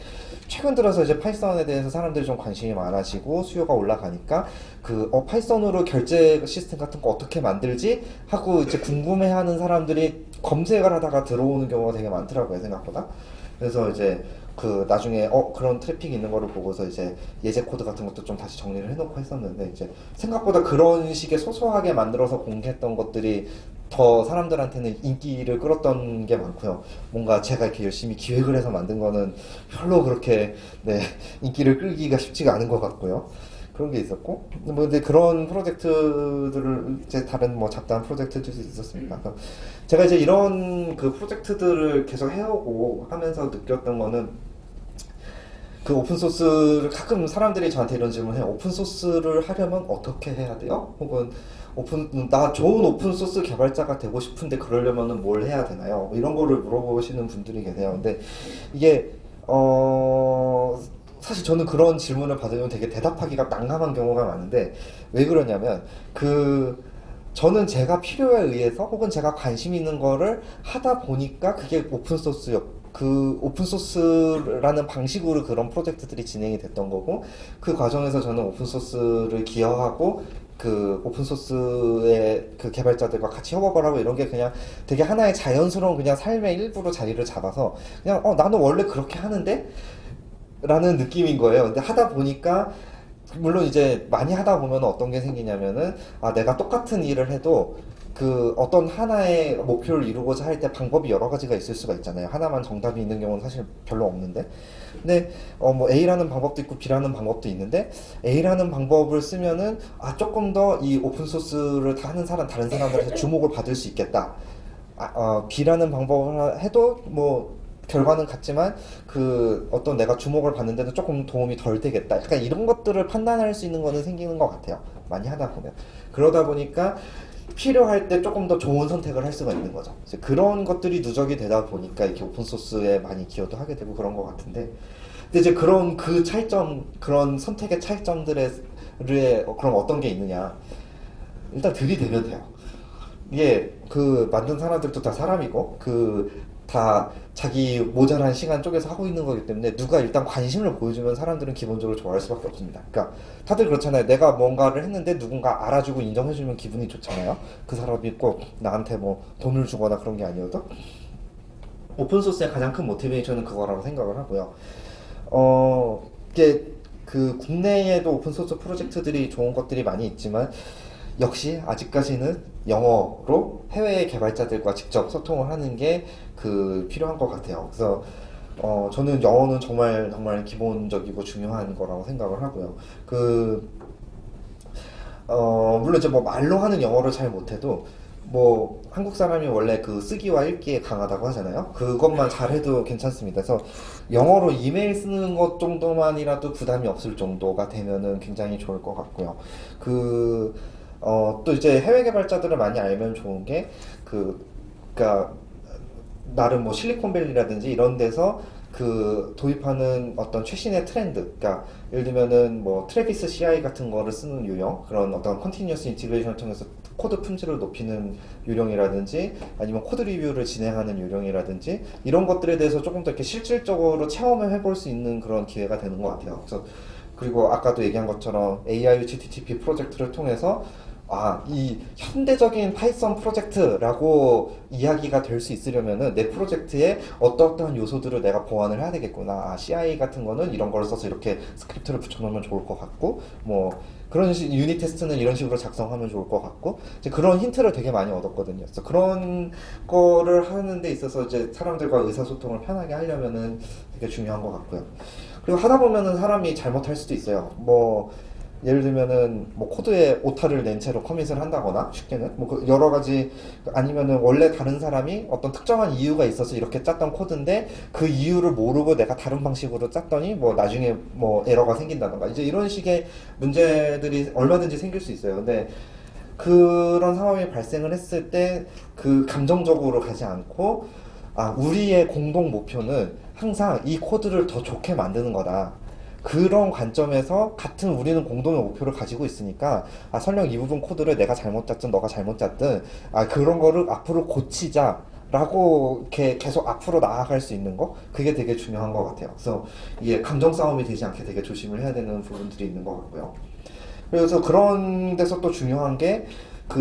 최근 들어서 이제 파이썬에 대해서 사람들이 좀 관심이 많아지고 수요가 올라가니까 파이썬으로 결제 시스템 같은 거 어떻게 만들지 하고 이제 궁금해하는 사람들이 검색을 하다가 들어오는 경우가 되게 많더라고요, 생각보다. 그래서 이제 나중에 그런 트래픽이 있는 거를 보고서 이제 예제 코드 같은 것도 좀 다시 정리를 해놓고 했었는데 이제 생각보다 그런 식의 소소하게 만들어서 공개했던 것들이 더 사람들한테는 인기를 끌었던 게 많고요. 뭔가 제가 이렇게 열심히 기획을 해서 만든 거는 별로 그렇게 네, 인기를 끌기가 쉽지가 않은 것 같고요. 그런 게 있었고, 뭐 근데 그런 프로젝트들을 이제 다른 뭐 잡다한 프로젝트들도 있었습니다. 그래서 제가 이제 이런 그 프로젝트들을 계속 해오고 하면서 느꼈던 거는 그 오픈소스를 가끔 사람들이 저한테 이런 질문을 해요. 오픈소스를 하려면 어떻게 해야 돼요? 혹은 나 좋은 오픈소스 개발자가 되고 싶은데 그러려면 뭘 해야 되나요? 뭐 이런 거를 물어보시는 분들이 계세요. 근데 이게, 사실 저는 그런 질문을 받으면 되게 대답하기가 난감한 경우가 많은데, 왜 그러냐면, 저는 제가 필요에 의해서 혹은 제가 관심 있는 거를 하다 보니까 그게 그 오픈소스라는 방식으로 그런 프로젝트들이 진행이 됐던 거고, 그 과정에서 저는 오픈소스를 기여하고 그 오픈소스의 그 개발자들과 같이 협업을 하고 이런 게 그냥 되게 하나의 자연스러운 그냥 삶의 일부로 자리를 잡아서 그냥 나는 원래 그렇게 하는데 라는 느낌인 거예요. 근데 하다 보니까 물론 이제 많이 하다 보면 어떤 게 생기냐면은 내가 똑같은 일을 해도 그 어떤 하나의 목표를 이루고자 할 때 방법이 여러 가지가 있을 수가 있잖아요. 하나만 정답이 있는 경우는 사실 별로 없는데. 근데 뭐 A라는 방법도 있고 B라는 방법도 있는데 A라는 방법을 쓰면은 조금 더 이 오픈 소스를 다 하는 다른 사람들한테 주목을 받을 수 있겠다. B라는 방법을 해도 뭐 결과는 같지만 그 어떤 내가 주목을 받는 데는 조금 도움이 덜 되겠다. 약간 이런 것들을 판단할 수 있는 거는 생기는 것 같아요. 많이 하다 보면. 그러다 보니까 필요할 때 조금 더 좋은 선택을 할 수가 있는 거죠. 이제 그런 것들이 누적이 되다 보니까 이렇게 오픈소스에 많이 기여도 하게 되고 그런 것 같은데. 근데 이제 그런 그 차이점, 그런 선택의 차이점들의 그럼 어떤 게 있느냐. 일단 들이대면 돼요. 이게 그 만든 사람들도 다 사람이고 다 자기 모자란 시간 쪼개서 하고 있는 거기 때문에 누가 일단 관심을 보여주면 사람들은 기본적으로 좋아할 수밖에 없습니다. 그러니까 다들 그렇잖아요. 내가 뭔가를 했는데 누군가 알아주고 인정해주면 기분이 좋잖아요. 그 사람이 꼭 나한테 뭐 돈을 주거나 그런 게 아니어도. 오픈소스의 가장 큰 모티베이션은 그거라고 생각을 하고요. 이게 그 국내에도 오픈소스 프로젝트들이 좋은 것들이 많이 있지만 역시 아직까지는 영어로 해외 개발자들과 직접 소통을 하는 게 필요한 것 같아요. 그래서 저는 영어는 정말 정말 기본적이고 중요한 거라고 생각을 하고요. 물론 이제 뭐 말로 하는 영어를 잘 못해도 뭐 한국 사람이 원래 그 쓰기와 읽기에 강하다고 하잖아요. 그것만 잘해도 괜찮습니다. 그래서 영어로 이메일 쓰는 것 정도만이라도 부담이 없을 정도가 되면은 굉장히 좋을 것 같고요. 또 이제 해외 개발자들을 많이 알면 좋은 게 그니까 나름 뭐 실리콘밸리라든지 이런 데서 도입하는 어떤 최신의 트렌드, 그러니까 예를 들면은 뭐 트래비스 CI 같은 거를 쓰는 유형, 그런 어떤 컨티뉴어스 인티그레이션을 통해서 코드 품질을 높이는 요령이라든지 아니면 코드 리뷰를 진행하는 요령이라든지 이런 것들에 대해서 조금 더 이렇게 실질적으로 체험을 해볼 수 있는 그런 기회가 되는 것 같아요. 그래서 그리고 아까도 얘기한 것처럼 AIUG TTP 프로젝트를 통해서 이 현대적인 파이썬 프로젝트라고 이야기가 될 수 있으려면은 내 프로젝트에 어떠한 요소들을 내가 보완을 해야 되겠구나. CI 같은 거는 이런 걸 써서 이렇게 스크립트를 붙여놓으면 좋을 것 같고, 뭐, 유닛 테스트는 이런 식으로 작성하면 좋을 것 같고, 이제 그런 힌트를 되게 많이 얻었거든요. 그래서 그런 거를 하는 데 있어서 이제 사람들과 의사소통을 편하게 하려면은 되게 중요한 것 같고요. 그리고 하다 보면은 사람이 잘못할 수도 있어요. 뭐, 예를 들면은 뭐 코드에 오타를 낸 채로 커밋을 한다거나 쉽게는 뭐 여러 가지 아니면은 원래 다른 사람이 어떤 특정한 이유가 있어서 이렇게 짰던 코드인데 그 이유를 모르고 내가 다른 방식으로 짰더니 뭐 나중에 뭐 에러가 생긴다던가 이제 이런 식의 문제들이 얼마든지 생길 수 있어요. 근데 그런 상황이 발생을 했을 때 감정적으로 가지 않고 우리의 공동 목표는 항상 이 코드를 더 좋게 만드는 거다. 그런 관점에서 같은 우리는 공동의 목표를 가지고 있으니까 설령 이 부분 코드를 내가 잘못 짰든 너가 잘못 짰든 그런 거를 앞으로 고치자 라고 이렇게 계속 앞으로 나아갈 수 있는 거 그게 되게 중요한 것 같아요. 그래서 이게 감정 싸움이 되지 않게 되게 조심을 해야 되는 부분들이 있는 것 같고요. 그래서 그런 데서 또 중요한 게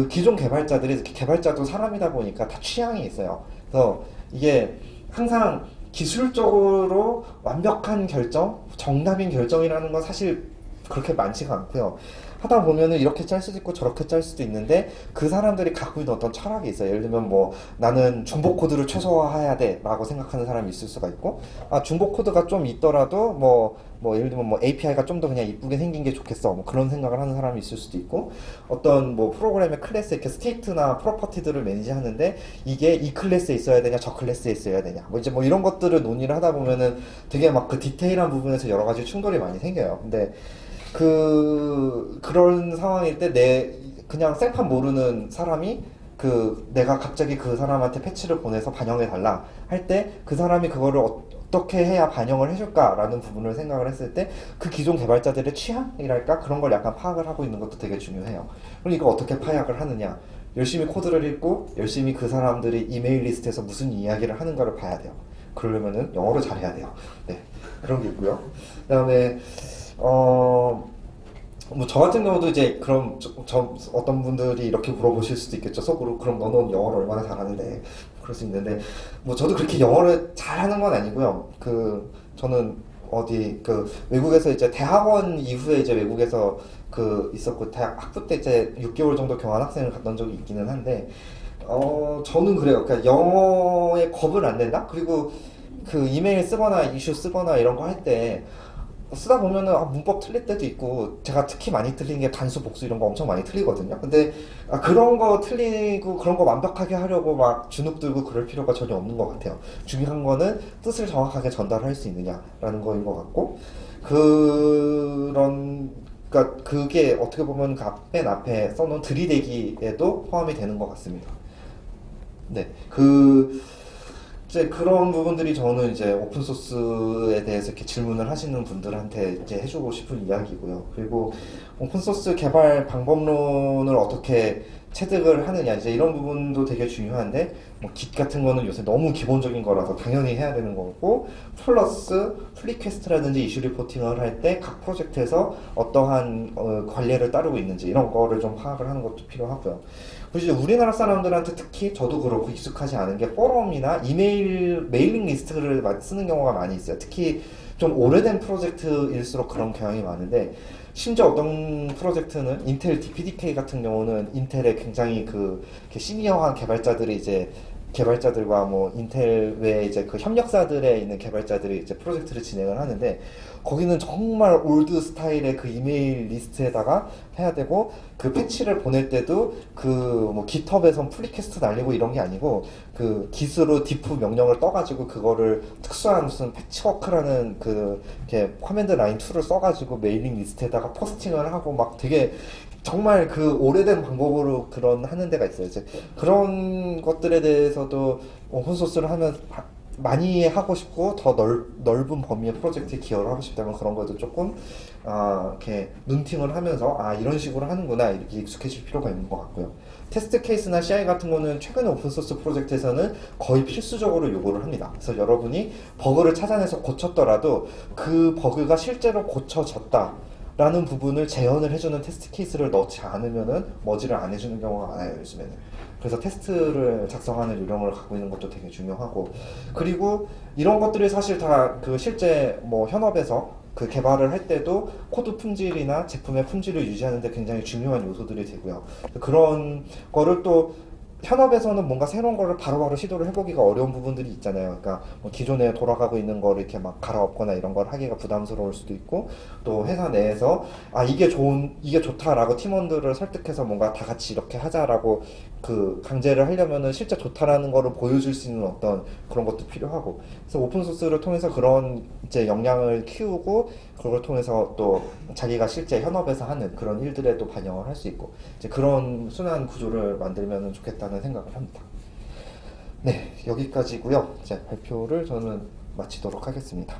기존 개발자도 사람이다 보니까 다 취향이 있어요. 그래서 이게 항상 기술적으로 완벽한 결정, 정답인 결정이라는 건 사실 그렇게 많지가 않고요. 하다 보면은 이렇게 짤 수도 있고 저렇게 짤 수도 있는데 그 사람들이 갖고 있는 어떤 철학이 있어요. 예를 들면 뭐 나는 중복 코드를 최소화해야 돼라고 생각하는 사람이 있을 수가 있고, 아 중복 코드가 좀 있더라도 뭐 예를 들면 뭐 API가 좀 더 그냥 이쁘게 생긴 게 좋겠어, 뭐 그런 생각을 하는 사람이 있을 수도 있고, 어떤 뭐 프로그램의 클래스 이렇게 스테이트나 프로퍼티들을 매니지하는데 이게 이 클래스에 있어야 되냐 저 클래스에 있어야 되냐 뭐 이제 뭐 이런 것들을 논의를 하다 보면은 되게 막 그 디테일한 부분에서 여러 가지 충돌이 많이 생겨요. 근데 그런 상황일 때 그냥 생판 모르는 사람이 내가 갑자기 그 사람한테 패치를 보내서 반영해 달라 할 때 그 사람이 그거를 어떻게 해야 반영을 해줄까라는 부분을 생각을 했을 때 그 기존 개발자들의 취향이랄까 그런 걸 약간 파악을 하고 있는 것도 되게 중요해요. 그럼 이거 어떻게 파악을 하느냐? 열심히 코드를 읽고 열심히 그 사람들이 이메일 리스트에서 무슨 이야기를 하는가를 봐야 돼요. 그러려면은 영어를 잘해야 돼요. 네, 그런 게 있고요. 그다음에 뭐 저 같은 경우도 이제 그럼 어떤 분들이 이렇게 물어보실 수도 있겠죠. 속으로 그럼 너는 영어를 얼마나 잘하는데 그럴 수 있는데 뭐 저도 그렇게 영어를 잘하는 건 아니고요. 저는 어디 외국에서 이제 대학원 이후에 이제 외국에서 있었고 대학 학부 때 이제 6개월 정도 교환 학생을 갔던 적이 있기는 한데 저는 그래요. 그러니까 영어에 겁을 안 낸다. 그리고 이메일 쓰거나 이슈 쓰거나 이런 거 할 때 쓰다 보면은 문법 틀릴 때도 있고, 제가 특히 많이 틀리는 게 단수 복수 이런 거 엄청 많이 틀리거든요. 근데 그런 거 틀리고 그런 거 완벽하게 하려고 막 주눅 들고 그럴 필요가 전혀 없는 것 같아요. 중요한 거는 뜻을 정확하게 전달할 수 있느냐라는 거인 것 같고, 그러니까 그게 어떻게 보면 맨 앞에 써놓은 들이대기에도 포함이 되는 것 같습니다. 네, 이제 그런 부분들이 저는 이제 오픈소스에 대해서 이렇게 질문을 하시는 분들한테 이제 해주고 싶은 이야기고요. 그리고 오픈소스 개발 방법론을 어떻게 체득을 하느냐, 이제 이런 부분도 되게 중요한데, 뭐 Git 같은 거는 요새 너무 기본적인 거라서 당연히 해야 되는 거고, 플러스 플리퀘스트라든지 이슈 리포팅을 할 때 각 프로젝트에서 어떠한 관례를 따르고 있는지 이런 거를 좀 파악을 하는 것도 필요하고요. 그리고 이제 우리나라 사람들한테 특히 저도 그렇고 익숙하지 않은 게 포럼이나 메일링 리스트를 쓰는 경우가 많이 있어요. 특히 좀 오래된 프로젝트일수록 그런 경향이 많은데, 심지어 어떤 프로젝트는 인텔 DPDK 같은 경우는 인텔의 굉장히 시니어한 개발자들과 뭐 인텔 외에 이제 협력사들에 있는 개발자들이 이제 프로젝트를 진행을 하는데, 거기는 정말 올드 스타일의 이메일 리스트에다가 해야 되고, 패치를 보낼 때도 뭐 깃허브에선 플리캐스트 날리고 이런 게 아니고 git으로 diff 명령을 떠가지고 그거를 특수한 무슨 패치워크라는 이렇게 커맨드 라인 툴을 써가지고 메일링 리스트에다가 포스팅을 하고 막 되게 정말 오래된 방법으로 하는 데가 있어요. 이제 그런 것들에 대해서도 오픈소스를 하면 많이 하고 싶고 더 넓은 범위의 프로젝트에 기여를 하고 싶다면 그런 것도 조금 이렇게 눈팅을 하면서 이런 식으로 하는구나 이렇게 익숙해질 필요가 있는 것 같고요. 테스트 케이스나 CI 같은 거는 최근에 오픈소스 프로젝트에서는 거의 필수적으로 요구를 합니다. 그래서 여러분이 버그를 찾아내서 고쳤더라도 그 버그가 실제로 고쳐졌다 라는 부분을 재현을 해주는 테스트 케이스를 넣지 않으면은 머지를 안 해주는 경우가 많아요, 요즘에는. 그래서 테스트를 작성하는 요령을 갖고 있는 것도 되게 중요하고, 그리고 이런 것들이 사실 다 실제 뭐 현업에서 개발을 할 때도 코드 품질이나 제품의 품질을 유지하는 데 굉장히 중요한 요소들이 되고요. 그런 거를 또 현업에서는 뭔가 새로운 거를 바로바로 시도를 해보기가 어려운 부분들이 있잖아요. 그러니까 뭐 기존에 돌아가고 있는 거를 이렇게 막 갈아엎거나 이런 걸 하기가 부담스러울 수도 있고, 또 회사 내에서 이게 좋다라고 팀원들을 설득해서 뭔가 다 같이 이렇게 하자라고 강제를 하려면은 실제 좋다라는 거를 보여줄 수 있는 어떤 그런 것도 필요하고, 그래서 오픈소스를 통해서 그런 이제 역량을 키우고 그걸 통해서 또 자기가 실제 현업에서 하는 그런 일들에도 반영을 할 수 있고, 이제 그런 순환 구조를 만들면 좋겠다는 생각을 합니다. 네, 여기까지고요. 이제 발표를 저는 마치도록 하겠습니다.